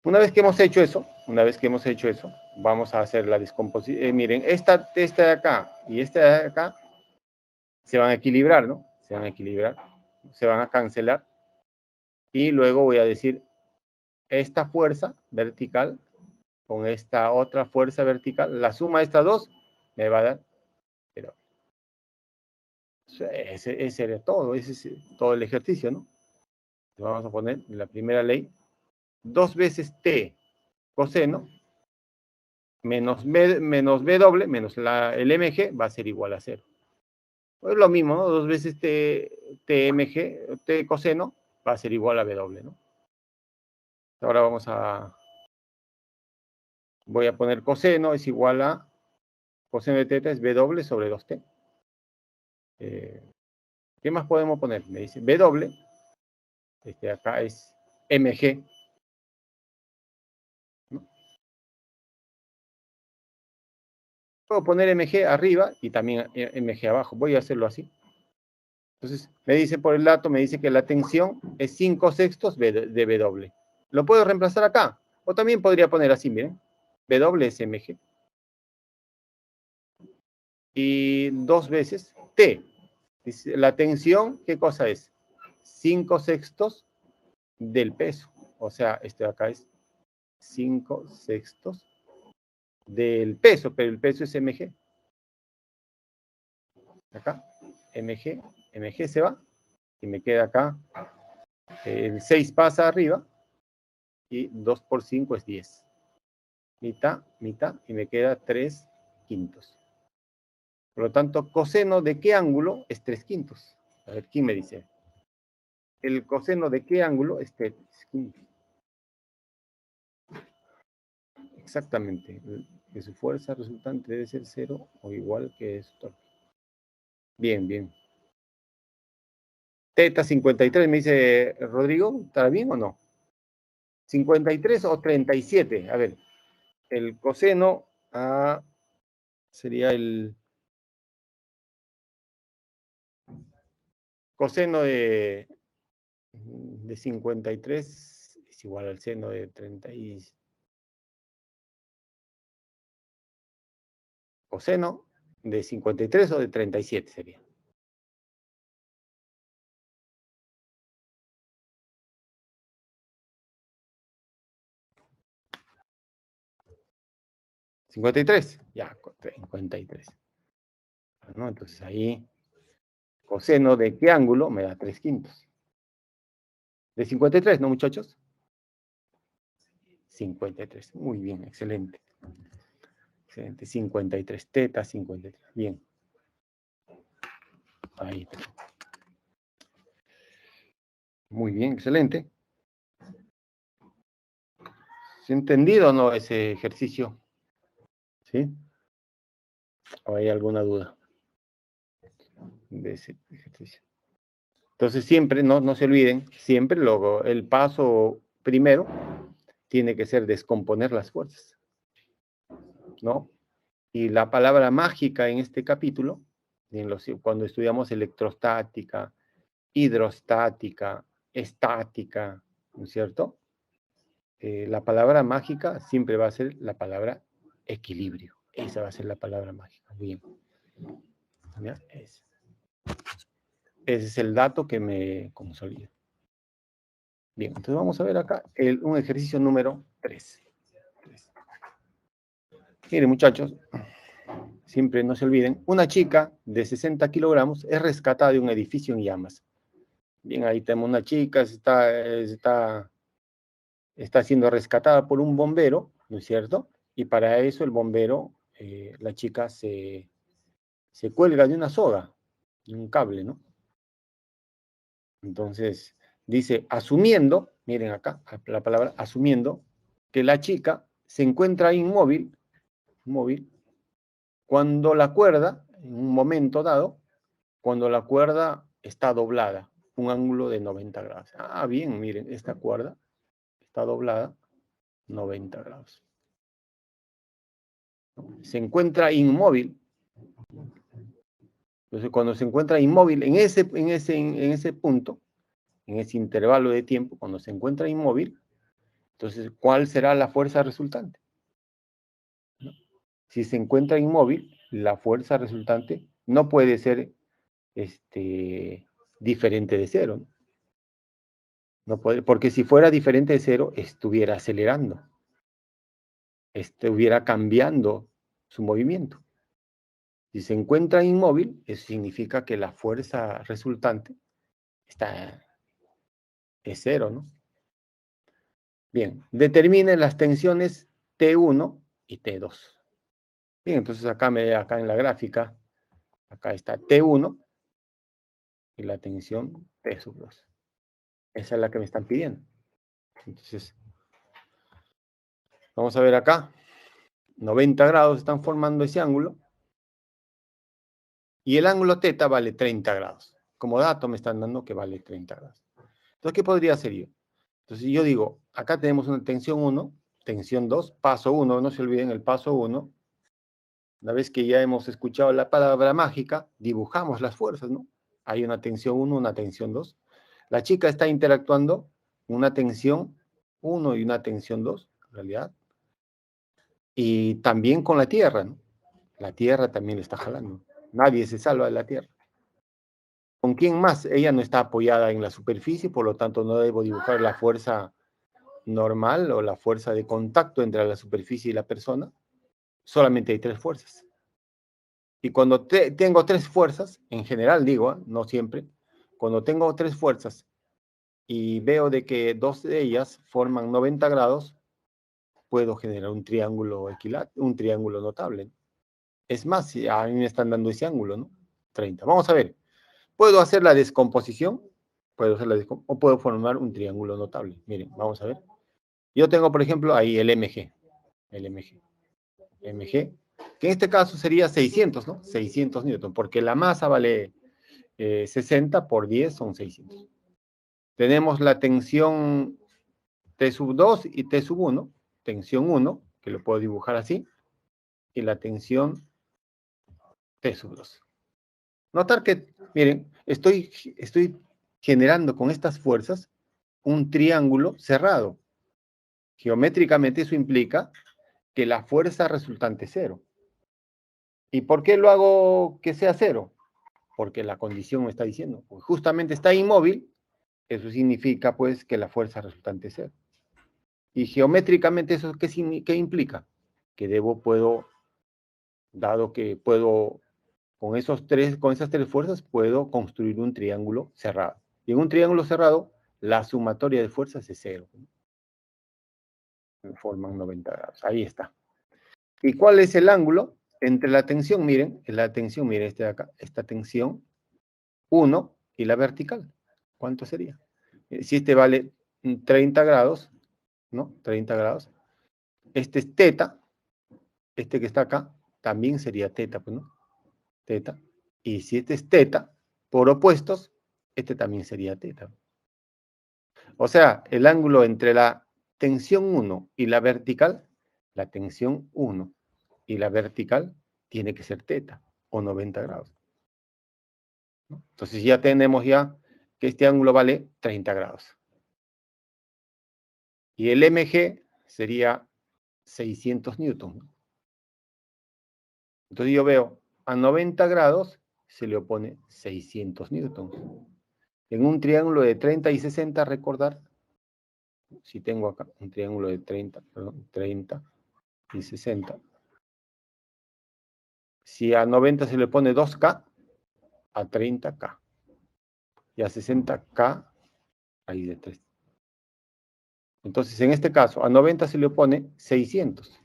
Una vez que hemos hecho eso, vamos a hacer la descomposición. Miren, esta de acá y esta de acá se van a equilibrar, ¿no? Se van a equilibrar, se van a cancelar. Y luego voy a decir esta fuerza vertical con esta otra fuerza vertical, la suma de estas dos me va a dar, pero ese era todo, ese es todo el ejercicio, ¿no? Vamos a poner la primera ley, 2 veces T coseno menos B doble, menos el MG va a ser igual a 0. Es lo mismo, ¿no? 2 veces TMG, T coseno, va a ser igual a B doble, ¿no? Ahora voy a poner coseno, es igual a, coseno de teta es B doble sobre 2T. ¿Qué más podemos poner? Me dice B doble, acá es MG, ¿no? Puedo poner MG arriba y también MG abajo. Voy a hacerlo así. Entonces, me dice por el dato, me dice que la tensión es 5/6 de B doble. Lo puedo reemplazar acá. O también podría poner así, miren. B doble es MG. Y 2 veces T. La tensión, ¿qué cosa es? 5/6 del peso. O sea, este de acá es 5/6 del peso, pero el peso es mg. Acá, mg se va, y me queda acá, el 6 pasa arriba, y 2 por 5 es 10. Mitad, mitad, y me queda 3/5. Por lo tanto, coseno de qué ángulo es 3/5. A ver, ¿quién me dice? El coseno de qué ángulo es 3/5. Exactamente. Que su fuerza resultante debe ser 0 o igual que su torque. Bien, bien. Teta 53, me dice Rodrigo, ¿está bien o no? 53 o 37. A ver, el coseno sería el coseno de 53 es igual al seno de 30 y coseno de 53 o de 37 sería. 53, ya, 53. ¿No? Entonces ahí, coseno de qué ángulo me da 3/5. De 53, ¿no, muchachos? 53. Muy bien, excelente. Excelente, 53. Teta 53. Bien. Ahí. Muy bien, excelente. ¿Se ha entendido o no ese ejercicio? ¿Sí? ¿O hay alguna duda de ese ejercicio? Entonces siempre, no se olviden, siempre luego el paso primero tiene que ser descomponer las fuerzas, ¿no? Y la palabra mágica en este capítulo, cuando estudiamos electrostática, hidrostática, estática, ¿no es cierto? La palabra mágica siempre va a ser la palabra equilibrio. Esa va a ser la palabra mágica. Bien. ¿Ya? Ese es el dato que me consolida. Bien, entonces vamos a ver acá un ejercicio número 3. Miren, muchachos, siempre no se olviden, una chica de 60 kilogramos es rescatada de un edificio en llamas. Bien, ahí tenemos una chica, está siendo rescatada por un bombero, ¿no es cierto? Y para eso el bombero, la chica se cuelga de una soga, de un cable, ¿no? Entonces, dice, asumiendo, miren acá la palabra, asumiendo, que la chica se encuentra inmóvil, cuando la cuerda, en un momento dado, cuando la cuerda está doblada, un ángulo de 90 grados. Ah, bien, miren, esta cuerda está doblada 90 grados. Se encuentra inmóvil. Entonces, cuando se encuentra inmóvil en ese punto, en ese intervalo de tiempo, cuando se encuentra inmóvil, entonces, ¿cuál será la fuerza resultante? Si se encuentra inmóvil, la fuerza resultante no puede ser diferente de cero. No puede, porque si fuera diferente de cero, estuviera acelerando, estuviera cambiando su movimiento. Si se encuentra inmóvil, eso significa que la fuerza resultante es cero, ¿no? Bien, determine las tensiones T1 y T2. Bien, entonces acá en la gráfica, acá está T1 y la tensión T sub 2. Esa es la que me están pidiendo. Entonces, vamos a ver acá. 90 grados están formando ese ángulo. Y el ángulo θ vale 30 grados. Como dato me están dando que vale 30 grados. Entonces, ¿qué podría hacer yo? Entonces, yo digo, acá tenemos una tensión 1, tensión 2, paso 1, no se olviden el paso 1. Una vez que ya hemos escuchado la palabra mágica, dibujamos las fuerzas, ¿no? Hay una tensión 1, una tensión 2. La chica está interactuando una tensión 1 y una tensión 2, en realidad. Y también con la Tierra, ¿no? La Tierra también le está jalando. Nadie se salva de la Tierra. ¿Con quién más? Ella no está apoyada en la superficie, por lo tanto no debo dibujar la fuerza normal o la fuerza de contacto entre la superficie y la persona. Solamente hay 3 fuerzas. Y cuando tengo 3 fuerzas, en general digo, no siempre, cuando tengo 3 fuerzas y veo de que 2 de ellas forman 90 grados, puedo generar un triángulo equilátero, un triángulo notable. Es más, a mí me están dando ese ángulo, ¿no? 30. Vamos a ver. ¿Puedo hacer la descomposición? O puedo formar un triángulo notable. Miren, vamos a ver. Yo tengo, por ejemplo, ahí el MG, que en este caso sería 600, ¿no? 600 newton, porque la masa vale 60 por 10 son 600. Tenemos la tensión T sub 2 y T sub 1, tensión 1, que lo puedo dibujar así, y la tensión T sub 2. Notar que, miren, estoy generando con estas fuerzas un triángulo cerrado. Geométricamente eso implica que la fuerza resultante es cero. ¿Y por qué lo hago que sea cero? Porque la condición me está diciendo, pues justamente está inmóvil, eso significa pues que la fuerza resultante es cero. Y geométricamente eso ¿qué implica? Que dado que puedo, con esas 3 fuerzas, puedo construir un triángulo cerrado. Y en un triángulo cerrado, la sumatoria de fuerzas es cero. forman 90 grados. Ahí está. ¿Y cuál es el ángulo entre la tensión? Miren, este de acá, esta tensión 1 y la vertical. ¿Cuánto sería? Si este vale 30 grados, ¿no? 30 grados. Este es teta, este que está acá, también sería teta, pues, ¿no? Teta. Y si este es teta, por opuestos, este también sería teta. O sea, el ángulo entre la tensión 1 y la vertical, la tensión 1 y la vertical tiene que ser teta o 90 grados. ¿No? Entonces ya tenemos ya que este ángulo vale 30 grados. Y el MG sería 600 newton. Entonces yo veo a 90 grados se le opone 600 newtons. En un triángulo de 30 y 60, recordar, si tengo acá un triángulo de 30 y 60, si a 90 se le pone 2K, a 30K. Y a 60K, ahí de 3. Entonces, en este caso, a 90 se le opone 600.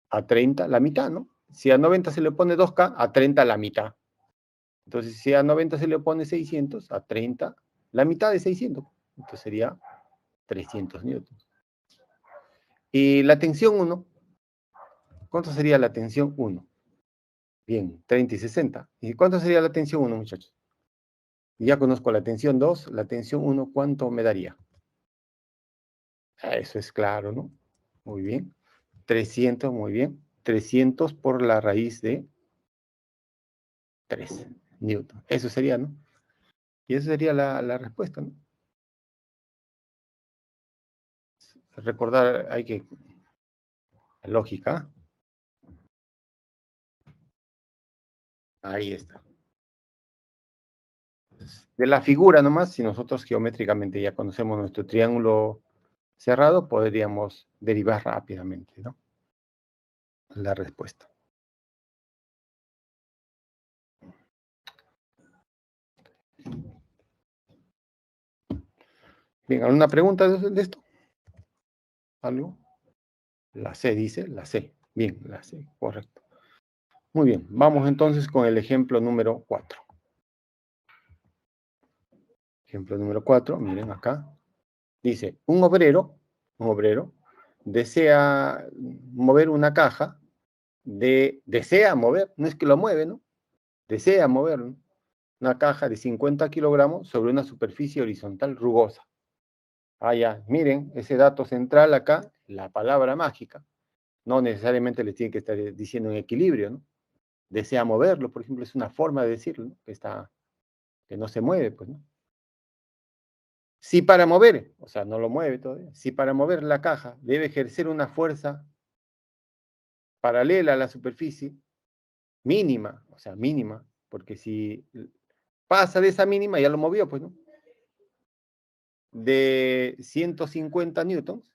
A 30, la mitad, ¿no? Si a 90 se le opone 2K, a 30 la mitad. Entonces, si a 90 se le opone 600, a 30, la mitad de 600. Entonces sería 300 newtons. Y la tensión 1, ¿cuánto sería la tensión 1? Bien, 30 y 60. ¿Y cuánto sería la tensión 1, muchachos? Ya conozco la tensión 2, la tensión 1, ¿cuánto me daría? Eso es claro, ¿no? Muy bien. 300, muy bien. 300 por la raíz de 3 newton. Eso sería, ¿no? Y esa sería la respuesta, ¿no? Recordar, hay que... Lógica. Ahí está. De la figura nomás, si nosotros geométricamente ya conocemos nuestro triángulo cerrado, podríamos derivar rápidamente, ¿no? La respuesta. Bien, ¿alguna pregunta de esto? ¿Algo? La C dice, la C. Bien, la C, correcto. Muy bien, vamos entonces con el ejemplo número 4. Ejemplo número 4, miren acá. Dice, un obrero desea mover una caja desea mover, no es que lo mueve, ¿no? Desea mover, ¿no? Una caja de 50 kilogramos sobre una superficie horizontal rugosa. Ah, ya, miren, ese dato central acá, la palabra mágica. No necesariamente les tiene que estar diciendo en equilibrio, ¿no? Desea moverlo, por ejemplo, es una forma de decirlo, ¿no? Que no se mueve, pues, ¿no? Si para mover, o sea, no lo mueve todavía, si para mover la caja debe ejercer una fuerza paralela a la superficie, mínima, o sea, mínima, porque si pasa de esa mínima, ya lo movió, pues, ¿no? De 150 newtons,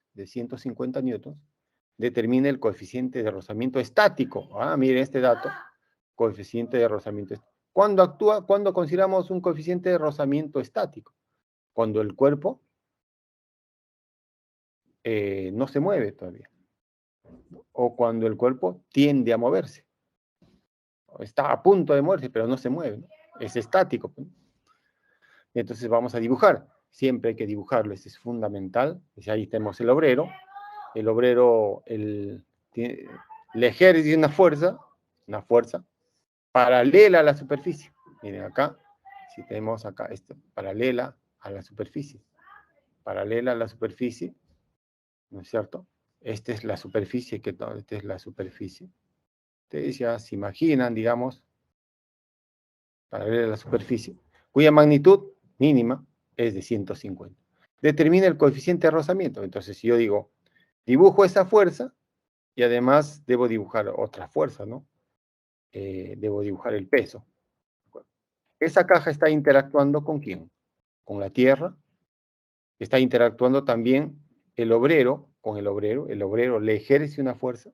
determina el coeficiente de rozamiento estático. Ah, miren este dato, coeficiente de rozamiento estático. ¿Cuándo consideramos un coeficiente de rozamiento estático? Cuando el cuerpo no se mueve todavía, o cuando el cuerpo tiende a moverse. Está a punto de moverse, pero no se mueve, ¿no? Es estático. Entonces vamos a dibujar. Siempre hay que dibujarlo, eso es fundamental. Ahí tenemos el obrero. El obrero le ejerce una fuerza paralela a la superficie. Miren acá, si tenemos acá esto, paralela a la superficie. Paralela a la superficie, ¿no es cierto? Esta es la superficie, esta es la superficie. Ustedes ya se imaginan, digamos, paralela a la superficie, cuya magnitud mínima es de 150. Determina el coeficiente de rozamiento. Entonces, si yo digo, dibujo esa fuerza, y además debo dibujar otra fuerza, ¿no? Debo dibujar el peso. Esa caja está interactuando ¿con quién? Con la tierra. Está interactuando también el obrero con el obrero le ejerce una fuerza.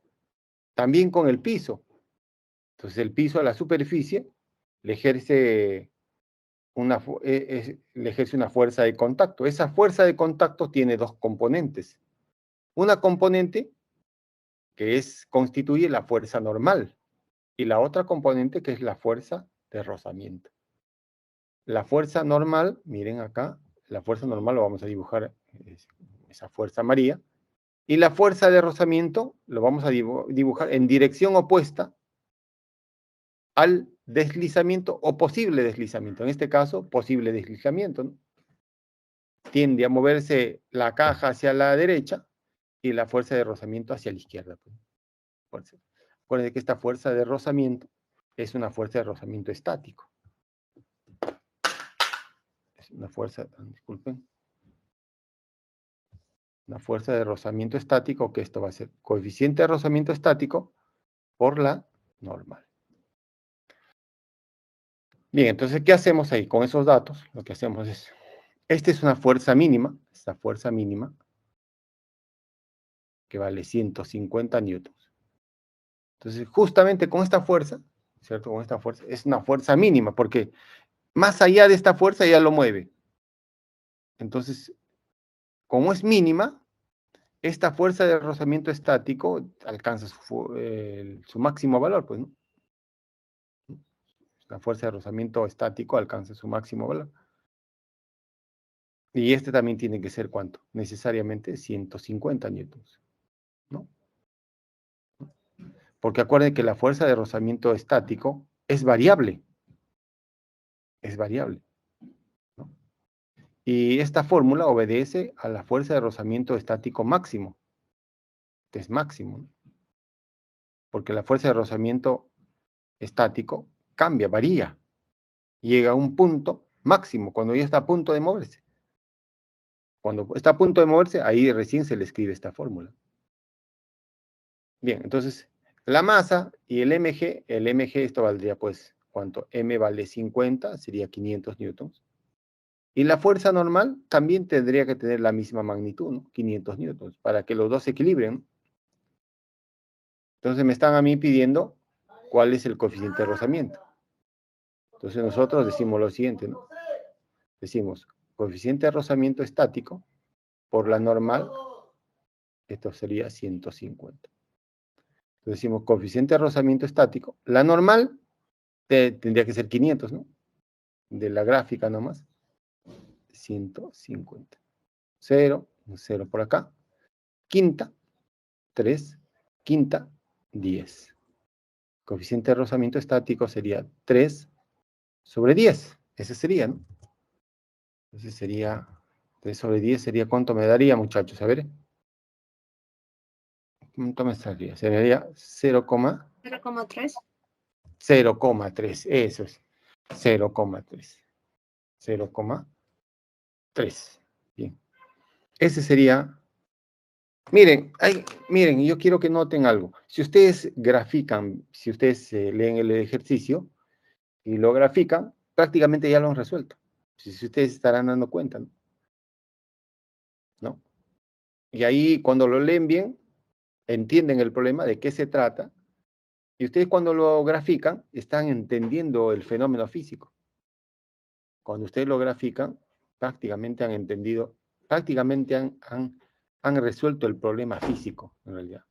También con el piso. Entonces el piso a la superficie le ejerce le ejerce una fuerza de contacto. Esa fuerza de contacto tiene dos componentes. una componente que constituye la fuerza normal y la otra componente que es la fuerza de rozamiento. La fuerza normal, miren acá, la fuerza normal lo vamos a dibujar, esa fuerza María, y la fuerza de rozamiento lo vamos a dibujar en dirección opuesta al deslizamiento o posible deslizamiento. En este caso, posible deslizamiento, ¿no? Tiende a moverse la caja hacia la derecha y la fuerza de rozamiento hacia la izquierda. Recuerden que esta fuerza de rozamiento es una fuerza de rozamiento estático. Es una fuerza, disculpen, una fuerza de rozamiento estático, que esto va a ser coeficiente de rozamiento estático por la normal. Bien, entonces, ¿qué hacemos ahí? Con esos datos, lo que hacemos es, esta es una fuerza mínima, esta fuerza mínima, que vale 150 newtons. Entonces, justamente con esta fuerza, ¿cierto? Con esta fuerza, es una fuerza mínima, porque más allá de esta fuerza ya lo mueve. Entonces, como es mínima, esta fuerza de rozamiento estático alcanza su máximo valor, pues, ¿no? La fuerza de rozamiento estático alcanza su máximo valor. Y este también tiene que ser, ¿cuánto? Necesariamente 150 newtons, ¿no? Porque acuérdense que la fuerza de rozamiento estático es variable. Es variable, ¿no? Y esta fórmula obedece a la fuerza de rozamiento estático máximo, que es máximo, ¿no? Porque la fuerza de rozamiento estático cambia, varía. Llega a un punto máximo, cuando ya está a punto de moverse. Cuando está a punto de moverse, ahí recién se le escribe esta fórmula. Bien, entonces, la masa y el mg, esto valdría pues, ¿cuánto? M vale 50, sería 500 newtons. Y la fuerza normal también tendría que tener la misma magnitud, ¿no? 500 newtons, para que los dos se equilibren. Entonces me están a mí pidiendo cuál es el coeficiente de rozamiento. Entonces nosotros decimos lo siguiente, ¿no? Decimos, coeficiente de rozamiento estático por la normal, esto sería 150. Entonces decimos coeficiente de rozamiento estático. La normal tendría que ser 500, ¿no? De la gráfica nomás. 150. 0, 0 por acá. Quinta, 3. Quinta, 10. Coeficiente de rozamiento estático sería 3 sobre 10. Ese sería, ¿no? Ese sería 3 sobre 10. ¿Sería cuánto me daría, muchachos? A ver. ¿Cuánto me saldría? Sería 0,3. 0,3. Eso es. 0,3. 0,3. Bien. Ese sería. Miren, miren, yo quiero que noten algo. Si ustedes grafican, si ustedes leen el ejercicio y lo grafican, prácticamente ya lo han resuelto. Si ustedes estarán dando cuenta, ¿no? Y ahí, cuando lo leen bien, entienden el problema, de qué se trata, y ustedes cuando lo grafican, están entendiendo el fenómeno físico. Cuando ustedes lo grafican, prácticamente han entendido, prácticamente han resuelto el problema físico, en realidad.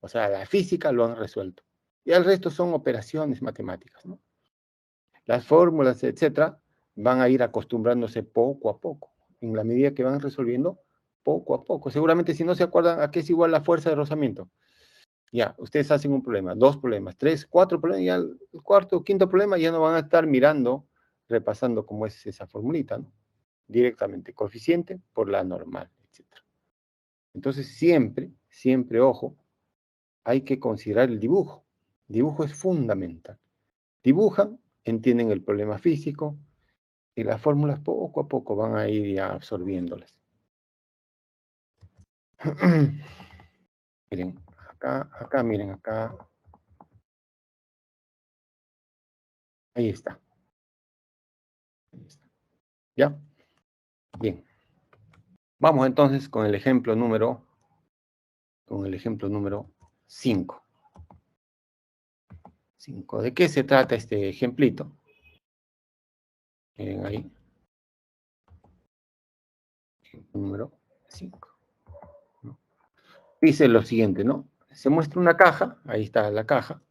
O sea, la física lo han resuelto. Y el resto son operaciones matemáticas, ¿no? Las fórmulas, etcétera, van a ir acostumbrándose poco a poco, en la medida que van resolviendo poco a poco. Seguramente, si no se acuerdan a qué es igual la fuerza de rozamiento, ya, ustedes hacen un problema, 2 problemas, 3, 4 problemas, ya el cuarto o quinto problema ya no van a estar mirando, repasando cómo es esa formulita, ¿no? Directamente, coeficiente por la normal, etcétera. Entonces, siempre, siempre, ojo, hay que considerar el dibujo. El dibujo es fundamental. Dibujan, entienden el problema físico y las fórmulas poco a poco van a ir ya absorbiéndolas. Miren, acá, miren, acá. Ahí está. Ahí está. ¿Ya? Bien. Vamos entonces con el ejemplo número 5. 5. ¿De qué se trata este ejemplito? Miren ahí. Ejemplo número 5. dice lo siguiente, ¿no? Se muestra una caja, ahí está la caja,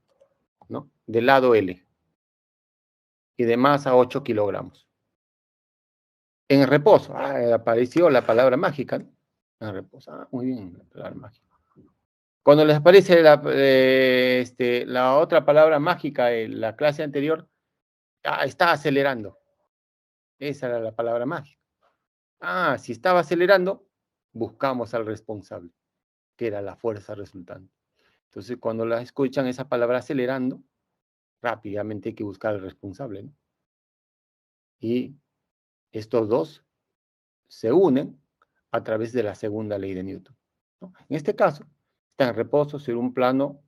¿no? Del lado L, y de masa 8 kilogramos. En reposo, apareció la palabra mágica, ¿no? En reposo, muy bien, la palabra mágica. Cuando les aparece la otra palabra mágica en la clase anterior, está acelerando. Esa era la palabra mágica. Si estaba acelerando, buscamos al responsable, que era la fuerza resultante. Entonces, cuando la escuchan esa palabra acelerando, rápidamente hay que buscar al responsable, ¿no? Y estos dos se unen a través de la segunda ley de Newton, ¿no? En este caso, está en reposo sobre un plano,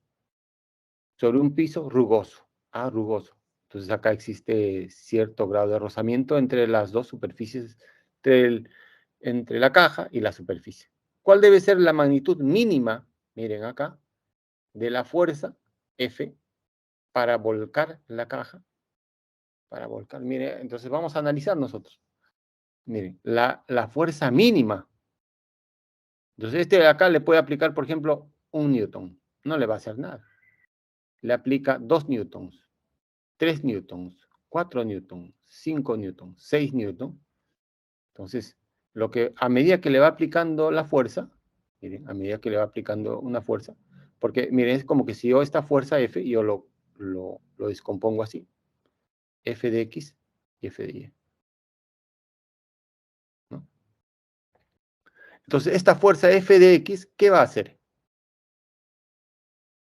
sobre un piso rugoso, rugoso. Entonces acá existe cierto grado de rozamiento entre las dos superficies, entre la caja y la superficie. ¿Cuál debe ser la magnitud mínima, miren acá, de la fuerza F para volcar la caja? Para volcar, miren, entonces vamos a analizar nosotros. Miren, la fuerza mínima. Entonces de acá le puede aplicar, por ejemplo, 1 newton. No le va a hacer nada. Le aplica 2 newtons, 3 newtons, 4 newtons, 5 newtons, 6 newtons. Entonces, a medida que le va aplicando la fuerza, miren, a medida que le va aplicando una fuerza, porque miren, es como que si yo esta fuerza F, yo lo descompongo así, F de X y F de Y, ¿no? Entonces, esta fuerza F de X, ¿qué va a hacer?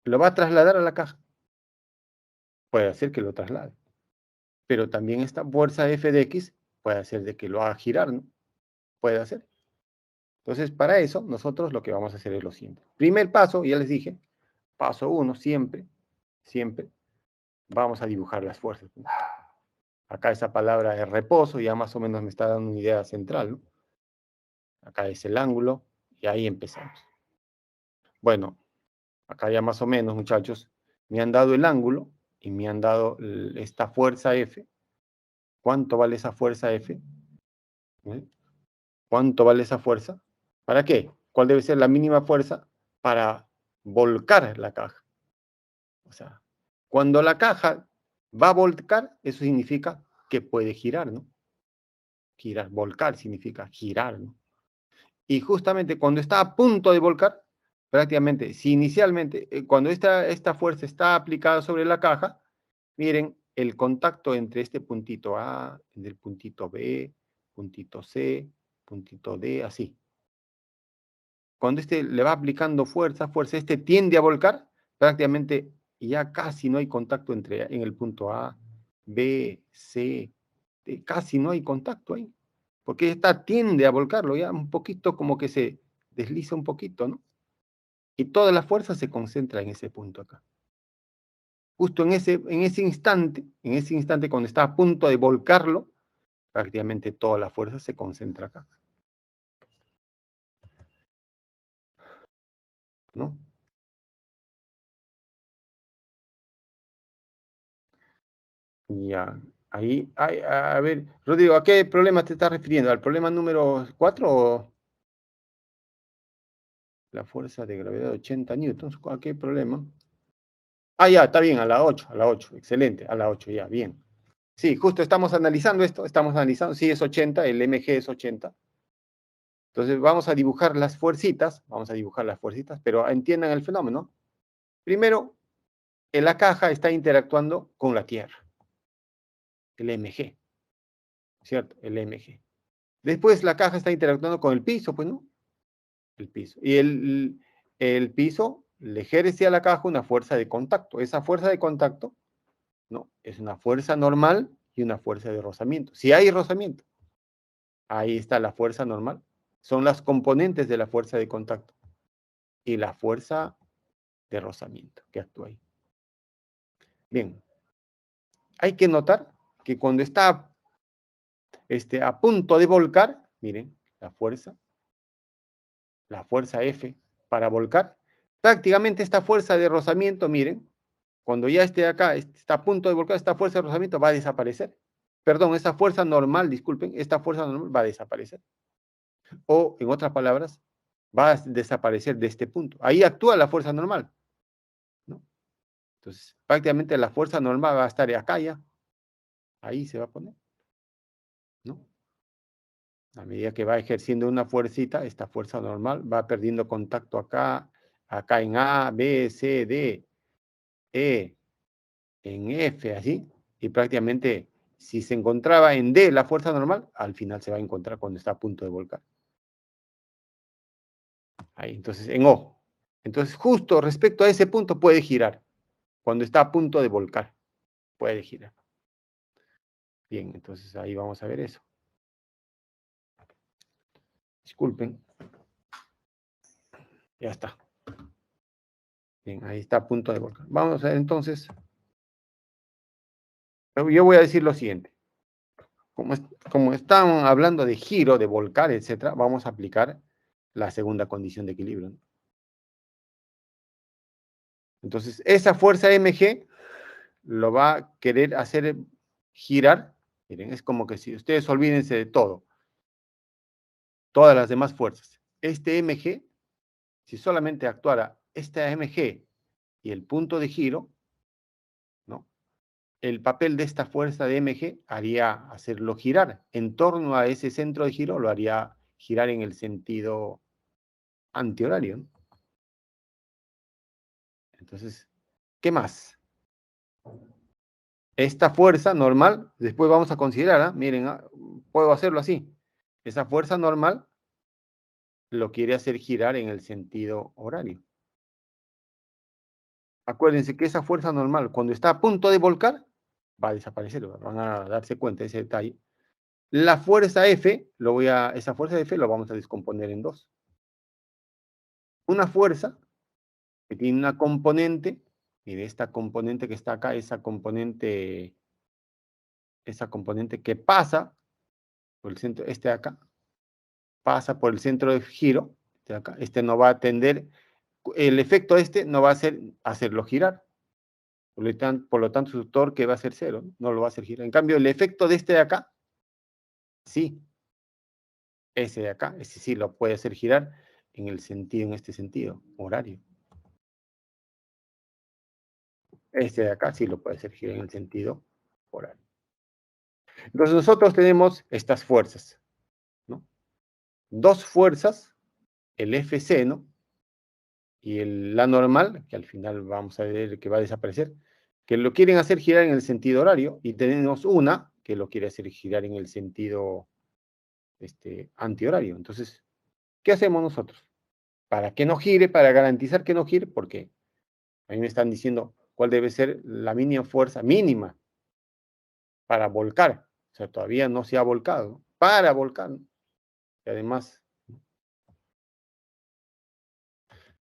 ¿Lo va a trasladar a la caja? Puede hacer que lo traslade. Pero también esta fuerza F de X puede hacer de que lo haga girar, ¿no? Puede hacer. Entonces, para eso, nosotros lo que vamos a hacer es lo siguiente. Primer paso, ya les dije, paso 1, siempre, vamos a dibujar las fuerzas, ¿no? Acá esa palabra de reposo ya más o menos me está dando una idea central, ¿no? Acá es el ángulo y ahí empezamos. Bueno, acá ya más o menos, muchachos, me han dado el ángulo y me han dado esta fuerza F. ¿Cuánto vale esa fuerza F? ¿Eh? ¿Cuánto vale esa fuerza? ¿Para qué? ¿Cuál debe ser la mínima fuerza para volcar la caja? O sea, cuando la caja va a volcar, eso significa que puede girar, ¿no? Girar, volcar significa girar, ¿no? Y justamente cuando está a punto de volcar, prácticamente, si inicialmente, cuando esta fuerza está aplicada sobre la caja, miren el contacto entre este puntito A, entre el puntito B, puntito C, puntito D, así. Cuando le va aplicando fuerza, este tiende a volcar, prácticamente ya casi no hay contacto en el punto A, B, C, D, casi no hay contacto ahí, porque tiende a volcarlo, ya un poquito como que se desliza un poquito, ¿no? Y toda la fuerza se concentra en ese punto acá. Justo en ese instante cuando está a punto de volcarlo, prácticamente toda la fuerza se concentra acá, ¿no? Ya, ahí, a ver, Rodrigo, ¿a qué problema te estás refiriendo? ¿Al problema número 4 o la fuerza de gravedad de 80 newtons? ¿A qué problema? Ya, está bien, a la 8, excelente, a la 8, ya, bien. Sí, justo estamos analizando esto, sí es 80, el mg es 80. Entonces vamos a dibujar las fuercitas, pero entiendan el fenómeno. Primero, en la caja está interactuando con la Tierra, el mg, ¿cierto? El mg. Después la caja está interactuando con el piso, pues, ¿no? El piso. Y el piso le ejerce a la caja una fuerza de contacto. Esa fuerza de contacto, ¿no? Es una fuerza normal y una fuerza de rozamiento. Si hay rozamiento, ahí está la fuerza normal. Son las componentes de la fuerza de contacto y la fuerza de rozamiento que actúa ahí. Bien, hay que notar que cuando está a punto de volcar, miren, la fuerza F para volcar, prácticamente esta fuerza de rozamiento, miren, cuando ya esté acá, está a punto de volcar, esta fuerza de rozamiento va a desaparecer. Perdón, esta fuerza normal, disculpen, esta fuerza normal va a desaparecer. O, en otras palabras, va a desaparecer de este punto. Ahí actúa la fuerza normal, ¿no? Entonces, prácticamente la fuerza normal va a estar acá ya. Ahí se va a poner, ¿no? A medida que va ejerciendo una fuercita, esta fuerza normal va perdiendo contacto acá, acá en A, B, C, D, E, en F, así. Y prácticamente, si se encontraba en D la fuerza normal, al final se va a encontrar cuando está a punto de volcar. Ahí, entonces, en O. Entonces, justo respecto a ese punto puede girar. Cuando está a punto de volcar, puede girar. Bien, entonces ahí vamos a ver eso. Disculpen. Ya está. Bien, ahí está a punto de volcar. Vamos a ver entonces. Yo voy a decir lo siguiente. Como están hablando de giro, de volcar, etcétera, vamos a aplicar la segunda condición de equilibrio, ¿no? Entonces, esa fuerza mg lo va a querer hacer girar. Miren, es como que si ustedes olvídense de todo, todas las demás fuerzas. Este mg, si solamente actuara esta mg y el punto de giro, ¿no? El papel de esta fuerza de mg haría hacerlo girar. En torno a ese centro de giro lo haría girar en el sentido antihorario, ¿no? Entonces, ¿qué más? Esta fuerza normal, después vamos a considerar, miren, puedo hacerlo así. Esa fuerza normal lo quiere hacer girar en el sentido horario. Acuérdense que esa fuerza normal, cuando está a punto de volcar, va a desaparecer, van a darse cuenta de ese detalle. La fuerza F, esa fuerza F lo vamos a descomponer en dos. Una fuerza que tiene una componente, y de esta componente que está acá, esa componente que pasa por el centro, este de acá, pasa por el centro de giro, este de acá, este no va a tender, el efecto este no va a ser hacerlo girar, por lo tanto su torque va a ser cero, no lo va a hacer girar. En cambio, el efecto de este de acá, sí, ese de acá, ese sí lo puede hacer girar en este sentido, horario. Este de acá sí lo puede hacer girar en el sentido horario. Entonces nosotros tenemos estas fuerzas, ¿no? Dos fuerzas, el FC, ¿no? Y la normal, que al final vamos a ver que va a desaparecer, que lo quieren hacer girar en el sentido horario, y tenemos una que lo quiere hacer girar en el sentido antihorario. Entonces, ¿qué hacemos nosotros? Para que no gire, para garantizar que no gire, porque a mí me están diciendo cuál debe ser la mínima fuerza mínima para volcar. O sea, todavía no se ha volcado, ¿no? Para volcar, ¿no? Y además,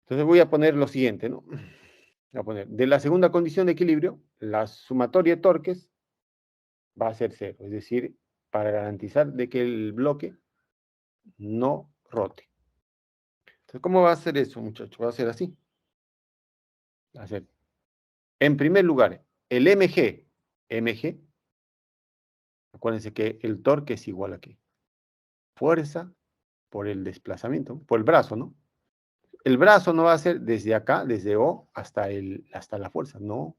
entonces voy a poner lo siguiente, ¿no? Voy a poner, de la segunda condición de equilibrio, la sumatoria de torques va a ser cero, es decir, para garantizar de que el bloque no rote. Entonces, ¿cómo va a ser eso, muchachos? Va a ser así. Va a ser, en primer lugar, el mg, acuérdense que el torque es igual a ¿qué? Fuerza por el desplazamiento, por el brazo, ¿no? El brazo no va a ser desde acá, desde O, hasta la fuerza, no.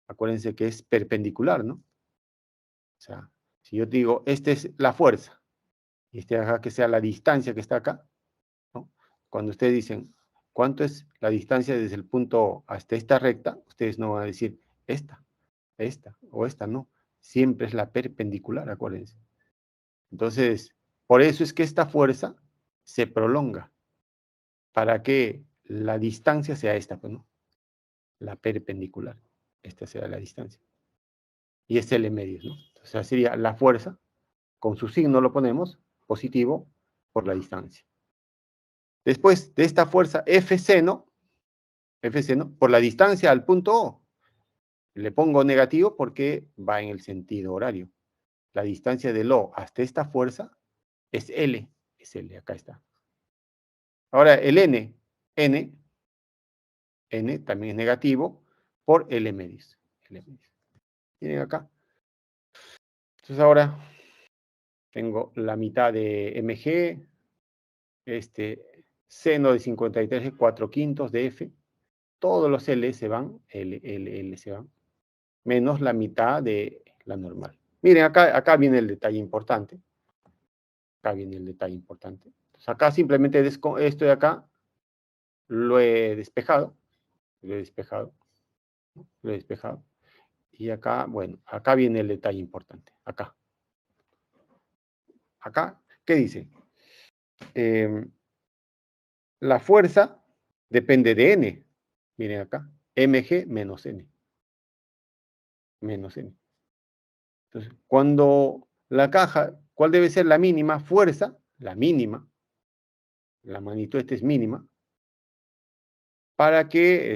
Acuérdense que es perpendicular, ¿no? O sea, si yo digo, esta es la fuerza, y acá que sea la distancia que está acá, ¿no? Cuando ustedes dicen, ¿cuánto es la distancia desde el punto O hasta esta recta? Ustedes no van a decir esta o esta, no. Siempre es la perpendicular, acuérdense. Entonces, por eso es que esta fuerza se prolonga, para que la distancia sea esta, pues, ¿no? La perpendicular. Esta será la distancia. Y este L medios, ¿no? O sea, sería la fuerza, con su signo lo ponemos, positivo, por la distancia. Después de esta fuerza FC, ¿no? FC, ¿no? Por la distancia al punto O. Le pongo negativo porque va en el sentido horario. La distancia del O hasta esta fuerza es L. Es L, acá está. Ahora el N también es negativo por L medios. Miren acá. Entonces ahora tengo la mitad de mg, Seno de 53 es 4/5 de F. Todos los L se van, L se van, menos la mitad de la normal. Miren, acá viene el detalle importante. Acá viene el detalle importante. Entonces, acá simplemente esto de acá lo he despejado. Lo he despejado. Lo he despejado. Y acá, bueno, acá viene el detalle importante. Acá. Acá, ¿qué dice? La fuerza depende de N. Miren acá. Mg menos N. Menos N. Entonces, cuando la caja, ¿cuál debe ser la mínima? Fuerza, la mínima. La magnitud esta es mínima. Para que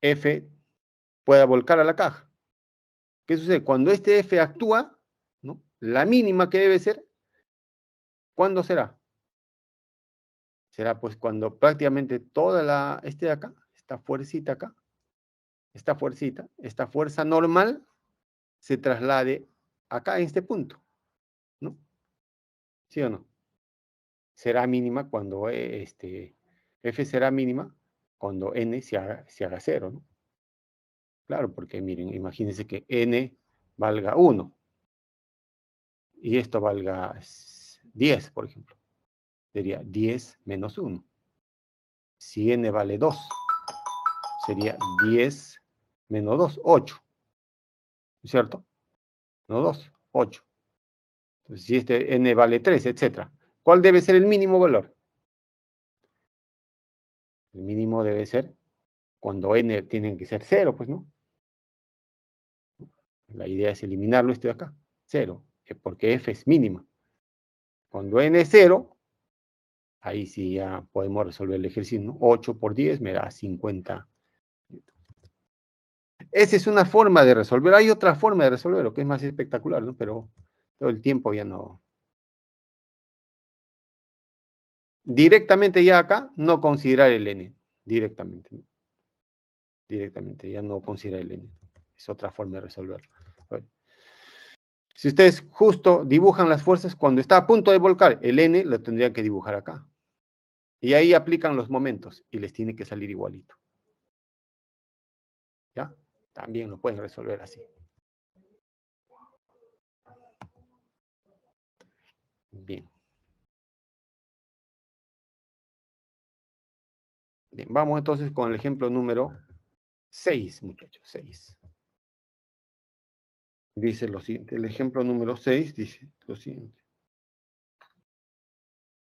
F pueda volcar a la caja. ¿Qué sucede? Cuando este F actúa, ¿no? La mínima que debe ser, ¿cuándo será? Será pues cuando prácticamente toda de acá, esta fuercita acá, esta fuerza normal, se traslade acá en este punto, ¿no? ¿Sí o no? Será mínima cuando F será mínima cuando N se haga 0, ¿no? Claro, porque miren, imagínense que N valga 1 y esto valga 10, por ejemplo. Sería 10 menos 1. Si N vale 2, sería 10 menos 2, 8. ¿Cierto? No 2, 8. Entonces, si este N vale 3, etc. ¿Cuál debe ser el mínimo valor? El mínimo debe ser cuando N tiene que ser 0, pues, ¿no? La idea es eliminarlo de acá, 0, porque F es mínima. Cuando N es 0, ahí sí ya podemos resolver el ejercicio, ¿no? 8 por 10 me da 50. Esa es una forma de resolver. Hay otra forma de resolverlo, que es más espectacular, ¿no? Pero todo el tiempo ya no. Directamente ya acá, no considerar el N. Directamente, ¿no? Directamente, ya no considerar el N. Es otra forma de resolverlo. Bueno. Si ustedes justo dibujan las fuerzas, cuando está a punto de volcar, el N lo tendrían que dibujar acá. Y ahí aplican los momentos y les tiene que salir igualito. ¿Ya? También lo pueden resolver así. Bien. Bien, vamos entonces con el ejemplo número 6, muchachos, 6. Dice lo siguiente, el ejemplo número 6 dice lo siguiente.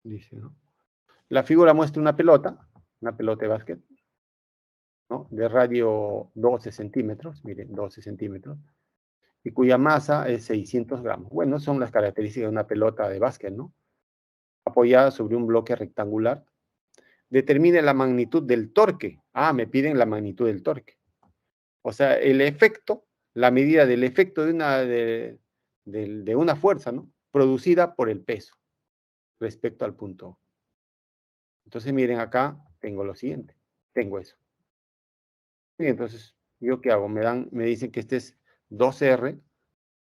Dice, ¿no? La figura muestra una pelota de básquet, ¿no? De radio 12 centímetros, miren, 12 centímetros, y cuya masa es 600 gramos. Bueno, son las características de una pelota de básquet, ¿no? Apoyada sobre un bloque rectangular. Determine la magnitud del torque. Ah, me piden la magnitud del torque. O sea, el efecto, la medida del efecto de una fuerza, ¿no? Producida por el peso respecto al punto. Entonces, miren, acá tengo lo siguiente. Tengo eso. Y entonces, ¿yo qué hago? Me dicen que este es 2R.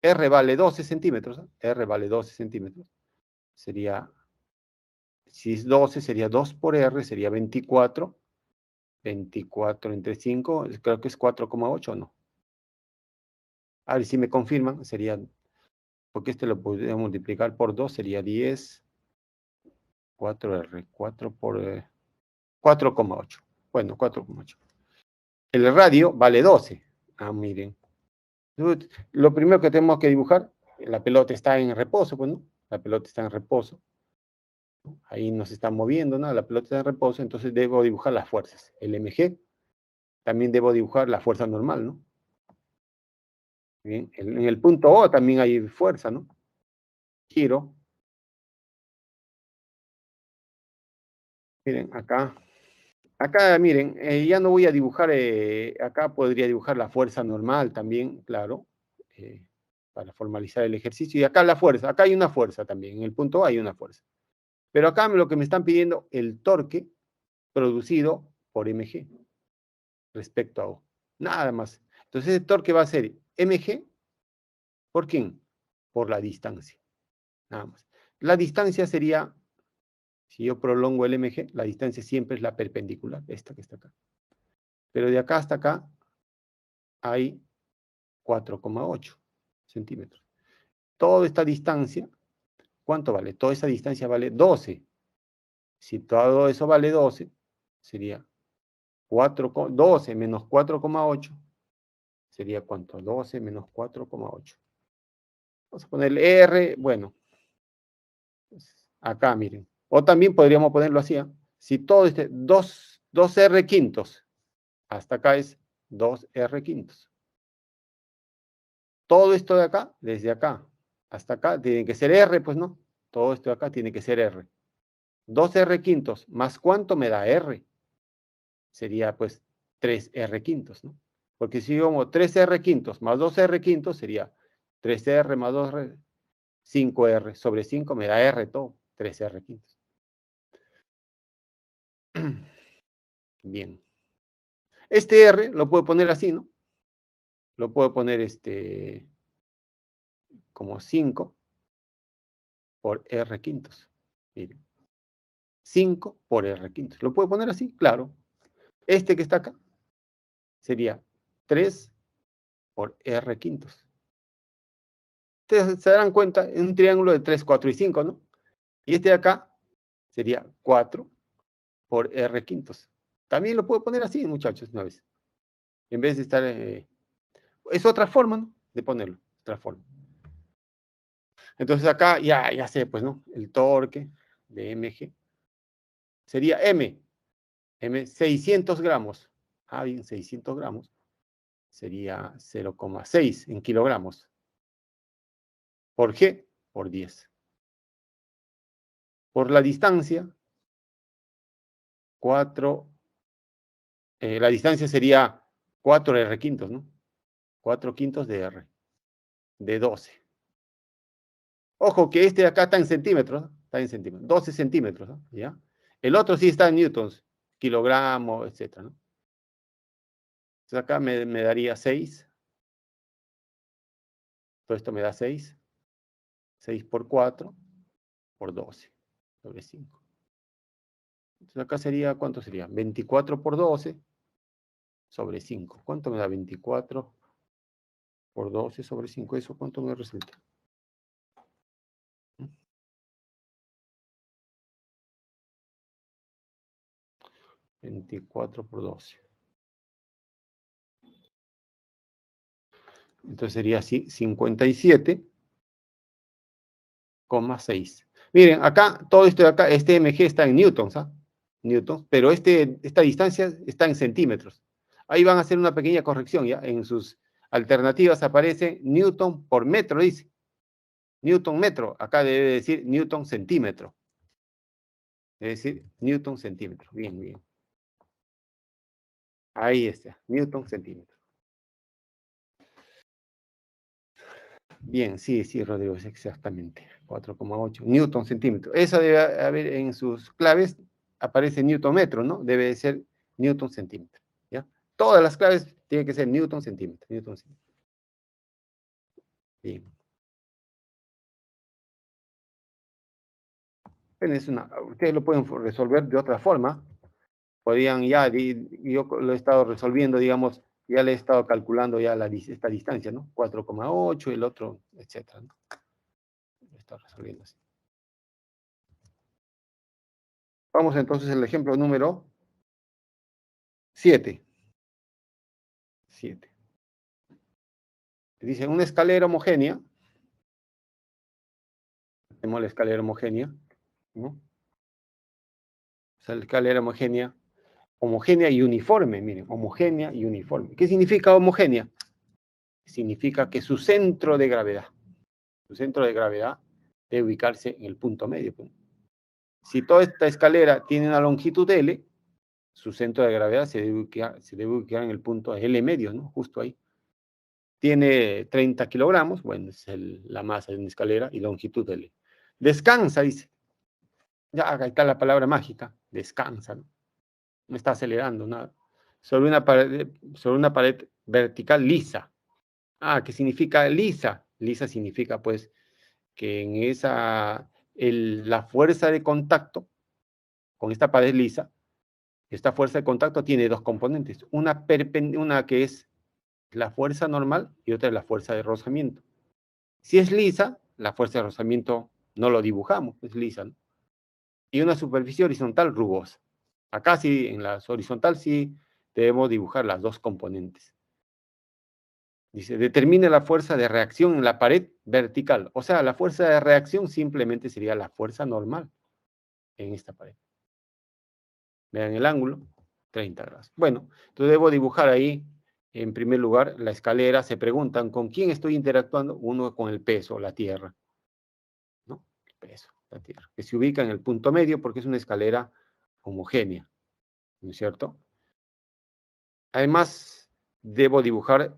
R vale 12 centímetros. ¿Eh? R vale 12 centímetros. Sería, si es 12, sería 2 por R, sería 24. 24 entre 5, creo que es 4,8, ¿no? A ver si me confirman, sería, porque este lo podemos multiplicar por 2, sería 10, 4R, 4 por 4,8. Bueno, 4,8. El radio vale 12. Ah, miren. Lo primero que tenemos que dibujar, la pelota está en reposo, pues, ¿no? La pelota está en reposo. Ahí no se está moviendo, ¿no? La pelota está en reposo, entonces debo dibujar las fuerzas. El MG, también debo dibujar la fuerza normal, ¿no? Bien. En el punto O también hay fuerza, ¿no? Giro. Miren, acá miren, ya no voy a dibujar, acá podría dibujar la fuerza normal también, claro, para formalizar el ejercicio. Y acá la fuerza, acá hay una fuerza también, en el punto A hay una fuerza. Pero acá lo que me están pidiendo, el torque producido por mg respecto a O. Nada más. Entonces el torque va a ser mg, ¿por quién? Por la distancia. Nada más. La distancia sería Si yo prolongo el MG, la distancia siempre es la perpendicular, esta que está acá. Pero de acá hasta acá hay 4,8 centímetros. Toda esta distancia, ¿cuánto vale? Toda esa distancia vale 12. Si todo eso vale 12, sería 12 menos 4,8. ¿Sería cuánto? 12 menos 4,8. Vamos a ponerle R, bueno, acá miren. O también podríamos ponerlo así, ¿eh? Si todo este 2R quintos, hasta acá es 2R quintos. Todo esto de acá, desde acá hasta acá, tiene que ser R, pues no. Todo esto de acá tiene que ser R. 2R quintos, ¿más cuánto me da R? Sería pues 3R quintos, ¿no? Porque si digamos 3R quintos más 2R quintos sería 3R más 2R, 5R. Sobre 5 me da R todo, 3R quintos. Bien. Este R lo puedo poner así, ¿no? Lo puedo poner como 5 por R quintos. Miren. 5 por R quintos. ¿Lo puedo poner así? Claro. Este que está acá sería 3 por R quintos. Ustedes se darán cuenta, en un triángulo de 3, 4 y 5, ¿no? Y este de acá sería 4 por R quintos. También lo puedo poner así, muchachos, una vez. En vez de estar... es otra forma, ¿no? De ponerlo, otra forma. Entonces acá ya sé, pues, ¿no? El torque de MG sería M 600 gramos. Ah, bien, 600 gramos. Sería 0,6 en kilogramos. ¿Por G? Por 10. Por la distancia, 4, la distancia sería 4 R quintos, ¿no? 4 quintos de R, de 12. Ojo que este de acá está en centímetros, ¿no? Está en centímetros, 12 centímetros, ¿no? ¿Ya? El otro sí está en newtons, kilogramos, etc., ¿no? Entonces acá me daría 6. Todo esto me da 6. 6 por 4 por 12 sobre 5. Entonces acá sería, ¿cuánto sería? 24 por 12 sobre 5. ¿Cuánto me da 24 por 12 sobre 5? ¿Eso cuánto me resulta? 24 por 12. Entonces sería así, 57,6. Miren, acá, todo esto de acá, este MG está en newtons, ¿ah? Newtons, pero esta distancia está en centímetros. Ahí van a hacer una pequeña corrección, ¿ya? En sus alternativas aparece newton por metro, dice. Newton metro, acá debe decir newton centímetro. Debe decir newton centímetro. Bien, bien. Ahí está, newton centímetro. Bien, sí, Rodrigo, es exactamente. 4,8 newton centímetro. Eso debe haber en sus claves, aparece newton metro, ¿no? Debe de ser newton centímetro, ¿ya? Todas las claves tienen que ser newton centímetro, newton centímetro. Bien. Ustedes lo pueden resolver de otra forma. Podrían ya, yo lo he estado resolviendo, digamos, ya le he estado calculando ya esta distancia, ¿no? 4,8, el otro, etcétera, ¿no? Lo he estado resolviendo así. Vamos entonces al ejemplo número 7. 7. Dice, una escalera homogénea, tenemos la escalera homogénea, ¿no? O sea, la escalera homogénea y uniforme, miren, homogénea y uniforme. ¿Qué significa homogénea? Significa que su centro de gravedad debe ubicarse en el punto medio. Si toda esta escalera tiene una longitud L, su centro de gravedad se debe ubicar en el punto L medio, ¿no? Justo ahí. Tiene 30 kilogramos, bueno, es la masa de una escalera y longitud L. Descansa, dice. Ya, acá está la palabra mágica, descansa, ¿no? No está acelerando nada. Sobre una pared vertical lisa. Ah, ¿qué significa lisa? Lisa significa, pues, que en la fuerza de contacto con esta pared lisa, esta fuerza de contacto tiene dos componentes. Una que es la fuerza normal y otra es la fuerza de rozamiento. Si es lisa, la fuerza de rozamiento no lo dibujamos, es lisa, ¿no? Y una superficie horizontal rugosa. Acá sí, en la horizontal sí debemos dibujar las dos componentes. Dice, determine la fuerza de reacción en la pared vertical. O sea, la fuerza de reacción simplemente sería la fuerza normal en esta pared. Vean el ángulo, 30 grados. Bueno, entonces debo dibujar ahí, en primer lugar, la escalera. Se preguntan, ¿con quién estoy interactuando? Uno con el peso, la tierra, ¿no? El peso, la tierra, que se ubica en el punto medio porque es una escalera homogénea, ¿no es cierto? Además, debo dibujar,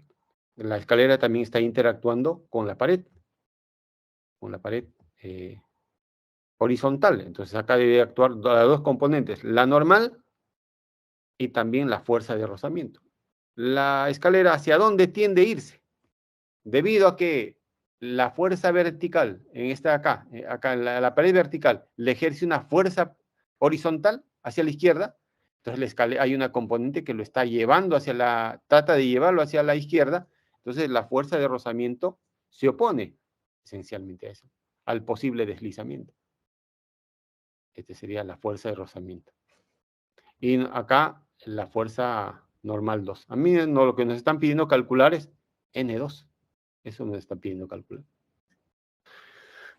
la escalera también está interactuando con la pared eh, horizontal. Entonces acá debe actuar las dos componentes, la normal y también la fuerza de rozamiento. La escalera, ¿hacia dónde tiende a irse? Debido a que la fuerza vertical, en esta acá en la pared vertical, le ejerce una fuerza horizontal hacia la izquierda, entonces la escalera, hay una componente que lo está llevando trata de llevarlo hacia la izquierda, entonces la fuerza de rozamiento se opone esencialmente a eso, al posible deslizamiento. Esta sería la fuerza de rozamiento. Y acá la fuerza normal 2. A mí no, lo que nos están pidiendo calcular es N2. Eso nos está pidiendo calcular.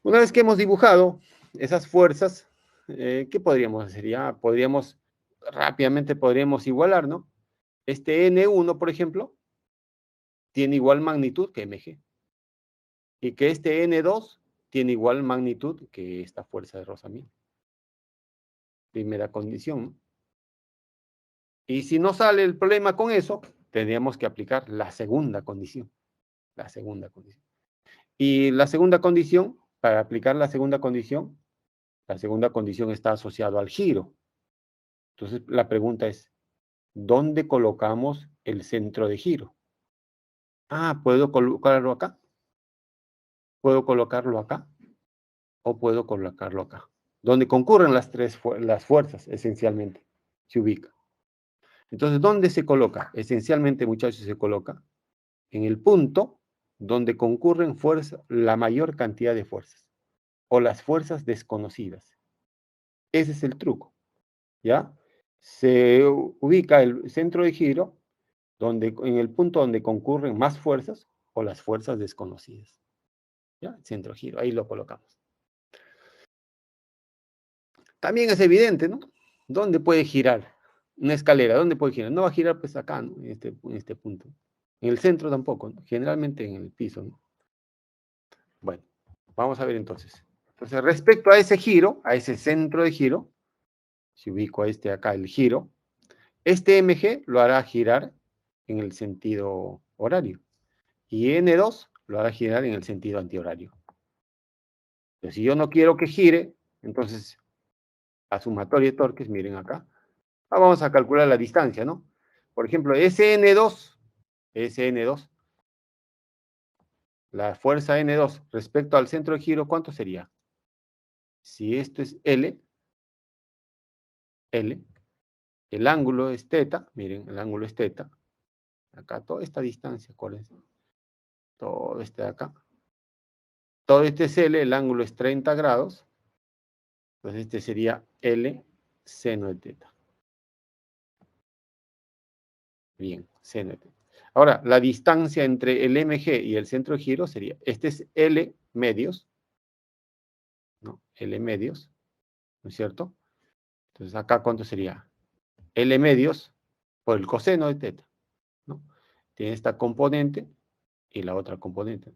Una vez que hemos dibujado esas fuerzas, ¿qué podríamos hacer? Ya rápidamente podríamos igualar, ¿no? Este N1, por ejemplo, tiene igual magnitud que mg. Y que este N2 tiene igual magnitud que esta fuerza de rozamiento. Primera condición, ¿no? Y si no sale el problema con eso, tendríamos que aplicar la segunda condición. La segunda condición. Y la segunda condición, para aplicar la segunda condición está asociada al giro. Entonces, la pregunta es, ¿dónde colocamos el centro de giro? Ah, ¿puedo colocarlo acá? ¿Puedo colocarlo acá? ¿O puedo colocarlo acá? Donde concurren las fuerzas, esencialmente, se ubica. Entonces, ¿dónde se coloca? Esencialmente, muchachos, se coloca en el punto donde concurren la mayor cantidad de fuerzas, o las fuerzas desconocidas. Ese es el truco, ¿ya? Se ubica el centro de giro en el punto donde concurren más fuerzas o las fuerzas desconocidas. ¿Ya? El centro de giro, ahí lo colocamos. También es evidente, ¿no? ¿Dónde puede girar? Una escalera, ¿dónde puede girar? No va a girar pues acá, ¿no? En este punto. En el centro tampoco, ¿no? Generalmente en el piso, ¿no? Bueno, vamos a ver entonces. Entonces, respecto a ese giro, a ese centro de giro, si ubico acá el giro, este MG lo hará girar en el sentido horario y N2 lo hará girar en el sentido antihorario. Pero si yo no quiero que gire, entonces la sumatoria de torques, miren acá, vamos a calcular la distancia, ¿no? Por ejemplo, SN2, la fuerza N2 respecto al centro de giro, ¿cuánto sería? Si esto es L, el ángulo es teta, miren, el ángulo es teta, acá toda esta distancia, acuérdense, todo este de acá, todo este es L, el ángulo es 30 grados, entonces este sería L seno de teta. Bien, seno de teta. Ahora, la distancia entre el MG y el centro de giro sería, este es L medios, ¿no? L medios, ¿no es cierto? Entonces acá, ¿cuánto sería? L medios por el coseno de teta, ¿no? Tiene esta componente y la otra componente.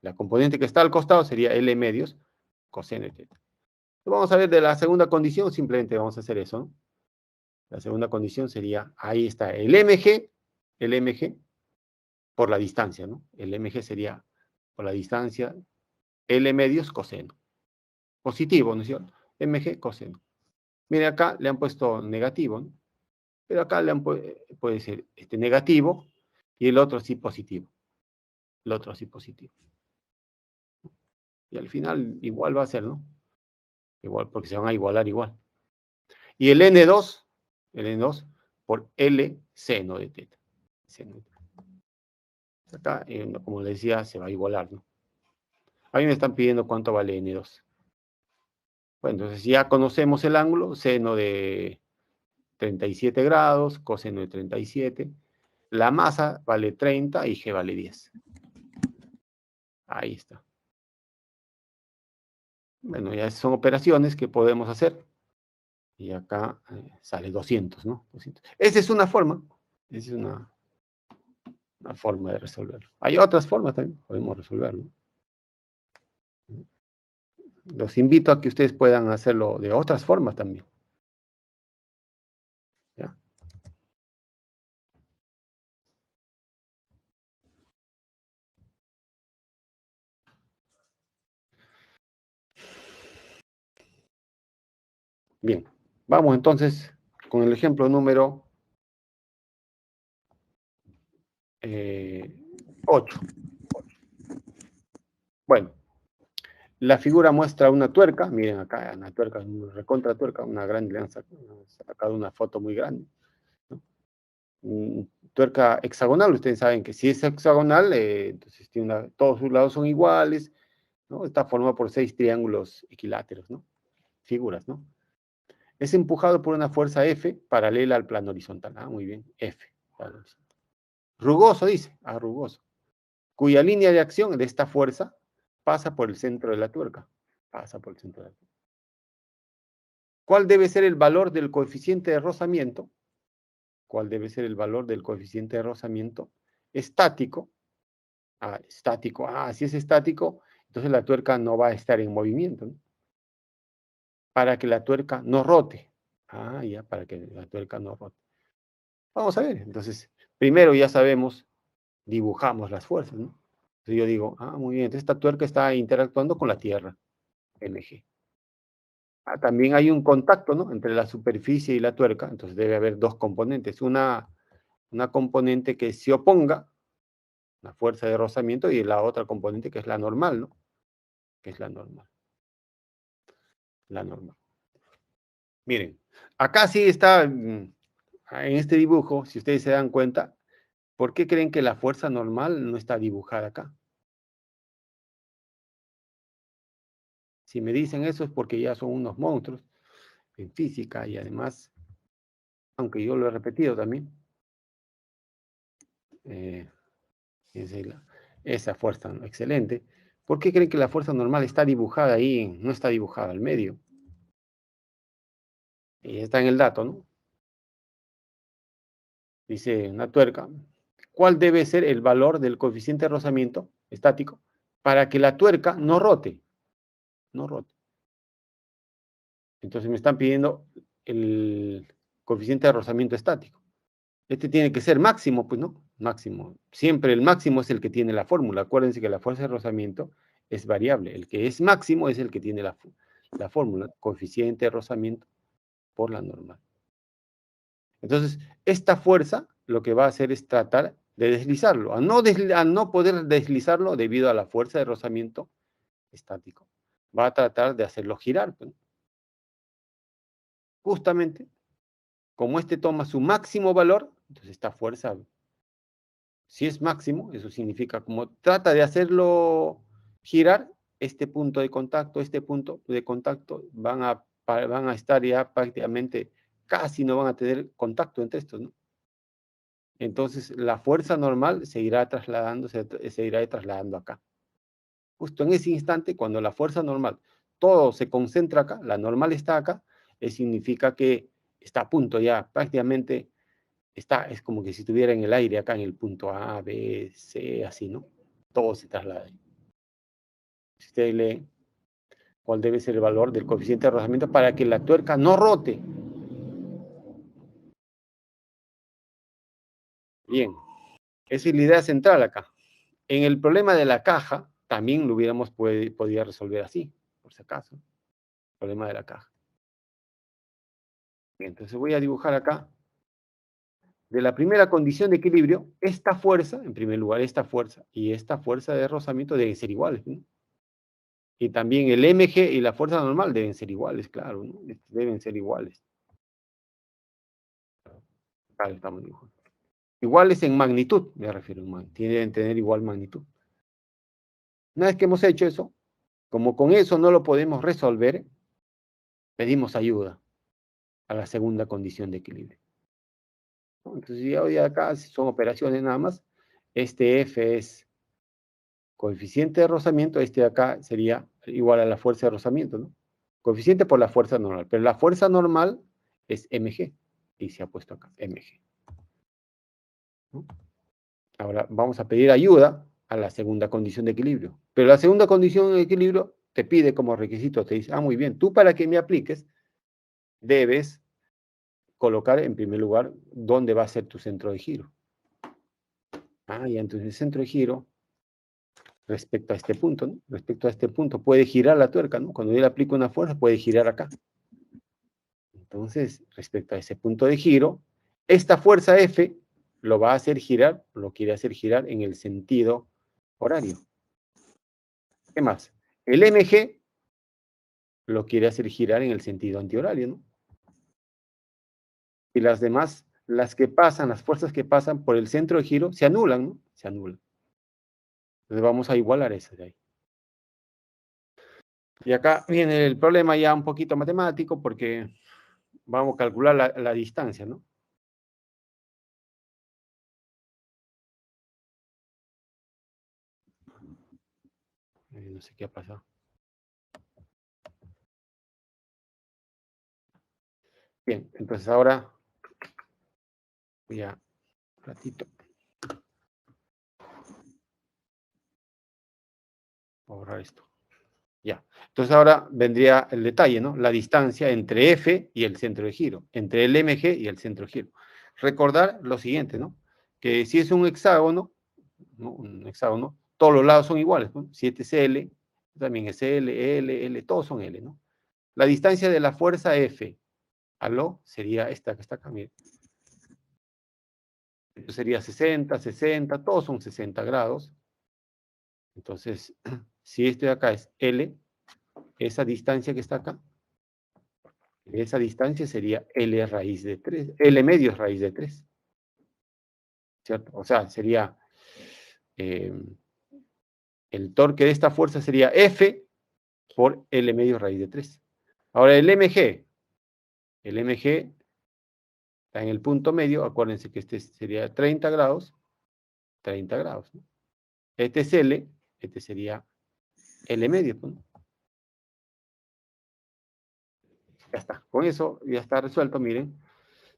La componente que está al costado sería L medios coseno de teta. Vamos a ver de la segunda condición, simplemente vamos a hacer eso, ¿no? La segunda condición sería, ahí está, el MG por la distancia, ¿no? El MG sería por la distancia L medios coseno. Positivo, ¿no es cierto? MG coseno. Mire, acá le han puesto negativo, ¿no? Pero acá puede ser negativo y el otro sí positivo. El otro sí positivo. Y al final igual va a ser, ¿no? Igual, porque se van a igualar igual. Y el N2 por L seno de teta. Seno de teta. Acá, como les decía, se va a igualar, ¿no? A mí me están pidiendo cuánto vale N2. Bueno, entonces ya conocemos el ángulo, seno de 37 grados, coseno de 37. La masa vale 30 y G vale 10. Ahí está. Bueno, ya son operaciones que podemos hacer. Y acá sale 200, ¿no? 200. Esa es una forma. Esa es una forma de resolverlo. Hay otras formas también, podemos resolverlo. Los invito a que ustedes puedan hacerlo de otras formas también. ¿Ya? Bien, vamos entonces con el ejemplo número 8. Bueno, la figura muestra una tuerca. Miren acá, una tuerca, una recontra tuerca, una grande, le han sacado una foto muy grande, ¿no? Tuerca hexagonal, ustedes saben que si es hexagonal, entonces todos sus lados son iguales, ¿no? Está formada por 6 triángulos equiláteros, ¿no? Figuras, ¿no? Es empujado por una fuerza F paralela al plano horizontal. Ah, muy bien, F. Rugoso, dice. Ah, rugoso. Cuya línea de acción de esta fuerza pasa por el centro de la tuerca. Pasa por el centro de la tuerca. ¿Cuál debe ser el valor del coeficiente de rozamiento? ¿Cuál debe ser el valor del coeficiente de rozamiento estático? Ah, estático. Ah, si es estático, entonces la tuerca no va a estar en movimiento, ¿no? Para que la tuerca no rote. Ah, ya, para que la tuerca no rote. Vamos a ver. Entonces, primero ya sabemos, dibujamos las fuerzas, ¿no? Entonces yo digo, ah, muy bien, entonces esta tuerca está interactuando con la Tierra, MG. Ah, también hay un contacto, ¿no? Entre la superficie y la tuerca, entonces debe haber dos componentes. Una componente que se oponga, la fuerza de rozamiento, y la otra componente que es la normal, ¿no? Que es la normal. La normal. Miren, acá sí está, en este dibujo, si ustedes se dan cuenta, ¿por qué creen que la fuerza normal no está dibujada acá? Si me dicen eso es porque ya son unos monstruos en física y además, aunque yo lo he repetido también, esa fuerza, ¿no? Excelente. ¿Por qué creen que la fuerza normal está dibujada ahí, no está dibujada al medio? Y está en el dato, ¿no? Dice una tuerca. ¿Cuál debe ser el valor del coeficiente de rozamiento estático para que la tuerca no rote? No rote. Entonces me están pidiendo el coeficiente de rozamiento estático. Este tiene que ser máximo, pues no, máximo. Siempre el máximo es el que tiene la fórmula. Acuérdense que la fuerza de rozamiento es variable. El que es máximo es el que tiene la fórmula, coeficiente de rozamiento por la normal. Entonces, esta fuerza lo que va a hacer es tratar de deslizarlo. Al no poder deslizarlo debido a la fuerza de rozamiento estático, va a tratar de hacerlo girar, pues. Justamente, como este toma su máximo valor, entonces esta fuerza, si es máximo, eso significa como trata de hacerlo girar, este punto de contacto van a estar ya prácticamente, casi no van a tener contacto entre estos, ¿no? Entonces la fuerza normal se irá trasladando acá. Justo en ese instante, cuando la fuerza normal, todo se concentra acá, la normal está acá, significa que está a punto ya, prácticamente es como que si estuviera en el aire acá en el punto A, B, C, así, ¿no? Todo se traslada. Si ustedes leen cuál debe ser el valor del coeficiente de rozamiento para que la tuerca no rote. Bien, esa es la idea central acá. En el problema de la caja, también lo hubiéramos podido resolver así, por si acaso. Problema de la caja. Bien, entonces voy a dibujar acá. De la primera condición de equilibrio, esta fuerza, en primer lugar, esta fuerza y esta fuerza de rozamiento deben ser iguales, ¿no? Y también el MG y la fuerza normal deben ser iguales, claro, ¿no? Deben ser iguales. Acá lo estamos dibujando. Iguales en magnitud, me refiero. Tienen que tener igual magnitud. Una vez que hemos hecho eso, como con eso no lo podemos resolver, pedimos ayuda a la segunda condición de equilibrio. Entonces, ya hoy acá son operaciones nada más. Este F es coeficiente de rozamiento, este de acá sería igual a la fuerza de rozamiento, ¿no? Coeficiente por la fuerza normal, pero la fuerza normal es mg, y se ha puesto acá, mg. ¿No? Ahora vamos a pedir ayuda a la segunda condición de equilibrio, pero la segunda condición de equilibrio te pide como requisito, te dice, muy bien, tú para que me apliques, debes colocar en primer lugar dónde va a ser tu centro de giro. Y entonces el centro de giro respecto a este punto, ¿no? Respecto a este punto, puede girar la tuerca, ¿no? Cuando yo le aplico una fuerza, puede girar acá. Entonces, respecto a ese punto de giro, esta fuerza F lo va a hacer girar, lo quiere hacer girar en el sentido horario. ¿Qué más? El mg lo quiere hacer girar en el sentido antihorario, ¿no? Y las demás, las que pasan, las fuerzas que pasan por el centro de giro, se anulan, ¿no? Se anulan. Entonces vamos a igualar esas de ahí. Y acá viene el problema ya un poquito matemático, porque vamos a calcular la distancia, ¿no? No sé qué ha pasado. Bien, entonces ahora voy a un ratito borrar esto. Ya. Entonces ahora vendría el detalle, ¿no? La distancia entre F y el centro de giro, entre el MG y el centro de giro. Recordar lo siguiente, ¿no? Que si es un hexágono, ¿no? Un hexágono, todos los lados son iguales, ¿no? Si este es L, también es L, L, todos son L, ¿no? La distancia de la fuerza F a lo sería esta que está acá, miren. Esto sería 60, 60, todos son 60 grados. Entonces, si esto de acá es L, esa distancia que está acá, esa distancia sería L raíz de 3, L medio raíz de 3. ¿Cierto? O sea, sería el torque de esta fuerza sería F por L medio raíz de 3. Ahora el MG está en el punto medio, acuérdense que este sería 30 grados, 30 grados. ¿No? Este es L, este sería L medio. ¿No? Ya está, con eso ya está resuelto, miren.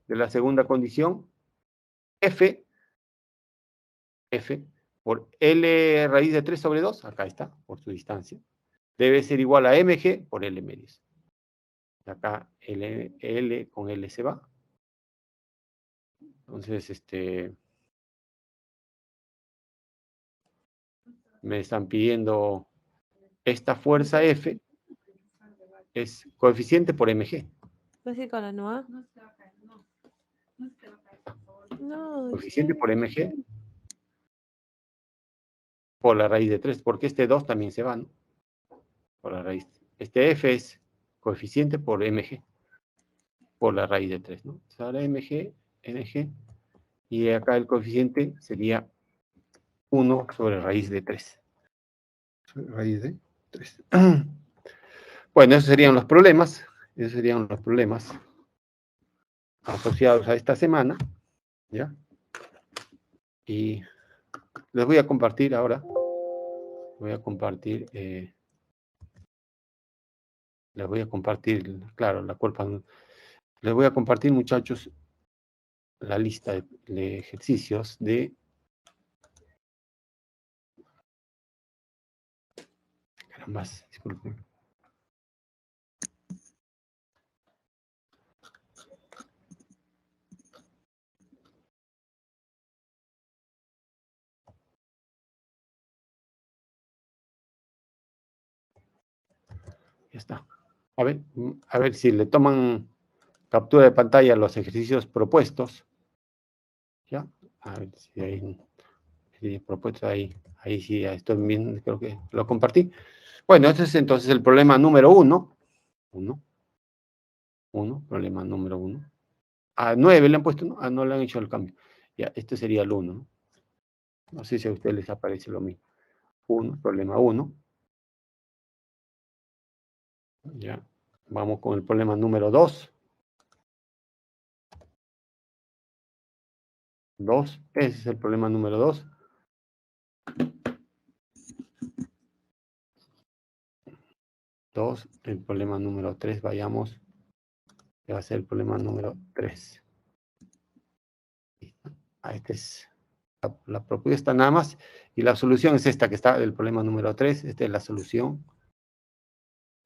De la segunda condición, F por L raíz de 3 sobre 2, acá está, por su distancia, debe ser igual a mg por L medios. Acá L con L se va. Entonces, me están pidiendo esta fuerza F es coeficiente por mg. Coeficiente por mg por la raíz de 3, porque este 2 también se va, ¿no? Por la raíz. Este F es coeficiente por mg, por la raíz de 3, ¿no? Entonces ahora mg, y acá el coeficiente sería 1 sobre raíz de 3. Raíz de 3. Bueno, esos serían los problemas. Esos serían los problemas asociados a esta semana. ¿Ya? Y les voy a compartir ahora. Voy a compartir. Les voy a compartir, claro, la culpa. Les voy a compartir, muchachos, la lista de ejercicios de. Caramba, disculpen. Ya está. A ver si le toman captura de pantalla los ejercicios propuestos. ¿Ya? A ver si hay propuestos ahí. Ahí sí, ya estoy bien, creo que lo compartí. Bueno, este es entonces el problema número 1. Problema número 1. A 9 le han puesto, ¿no? No le han hecho el cambio. Ya, este sería el 1, ¿no? No sé si a ustedes les aparece lo mismo. 1, problema 1. Ya, vamos con el problema número 2. 2, ese es el problema número 2. 2, el problema número 3, vayamos. Que va a ser el problema número 3. Esta es la propuesta nada más. Y la solución es esta que está del problema número 3. Esta es la solución.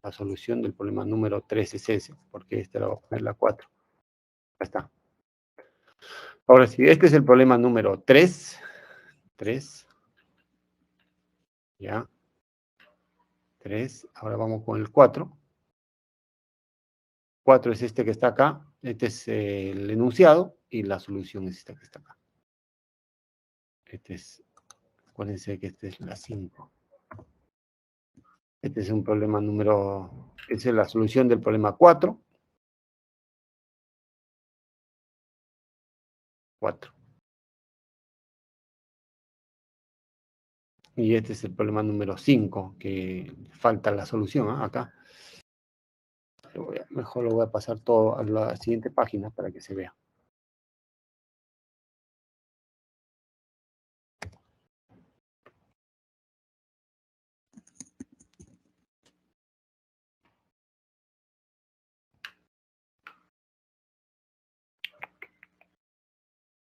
La solución del problema número 3 es ese, porque esta la voy a poner la 4. Ya está. Ahora sí, este es el problema número 3. 3. Ya. 3. Ahora vamos con el 4. 4 es este que está acá. Este es el enunciado. Y la solución es esta que está acá. Este es, acuérdense que este es la 5. Este es un problema número, esa es la solución del problema 4. 4. Y este es el problema número 5, que falta la solución, ¿eh? Acá. Mejor lo voy a pasar todo a la siguiente página para que se vea.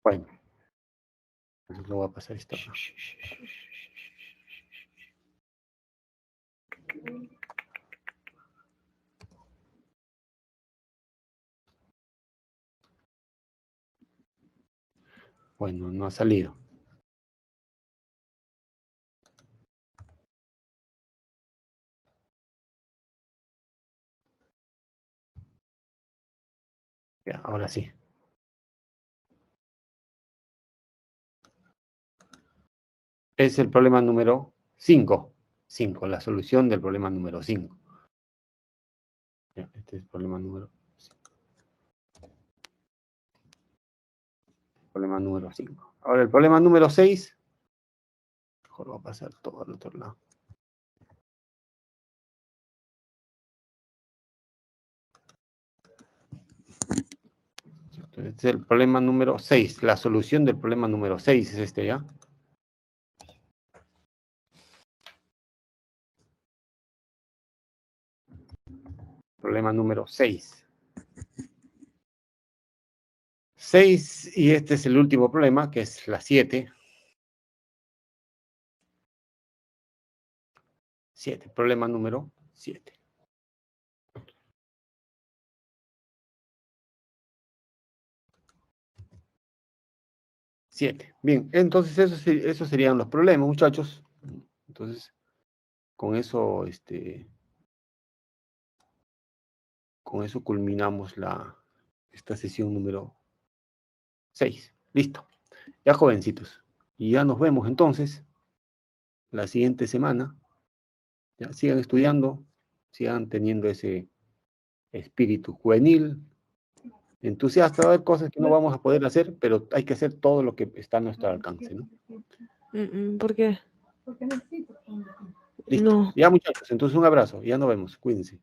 Bueno, entonces lo voy a pasar esto acá. Bueno, no ha salido. Ya, ahora sí. Es el problema número 5. 5, la solución del problema número 5. Ya, este es el problema número 5. Problema número 5. Ahora el problema número 6. Mejor lo voy a pasar todo al otro lado. Este es el problema número 6. La solución del problema número 6 es este, ¿ya? Problema número 6. 6, y este es el último problema, que es la 7. 7, problema número 7. Bien, entonces esos serían los problemas, muchachos. Entonces, con eso, con eso culminamos esta sesión número 6. Listo. Ya, jovencitos. Y ya nos vemos entonces la siguiente semana. Ya, sigan estudiando, sigan teniendo ese espíritu juvenil, entusiasta. Va a haber cosas que no vamos a poder hacer, pero hay que hacer todo lo que está a nuestro alcance, ¿no? ¿Por qué? Listo. No. Ya, muchachos, entonces un abrazo. Ya nos vemos. Cuídense.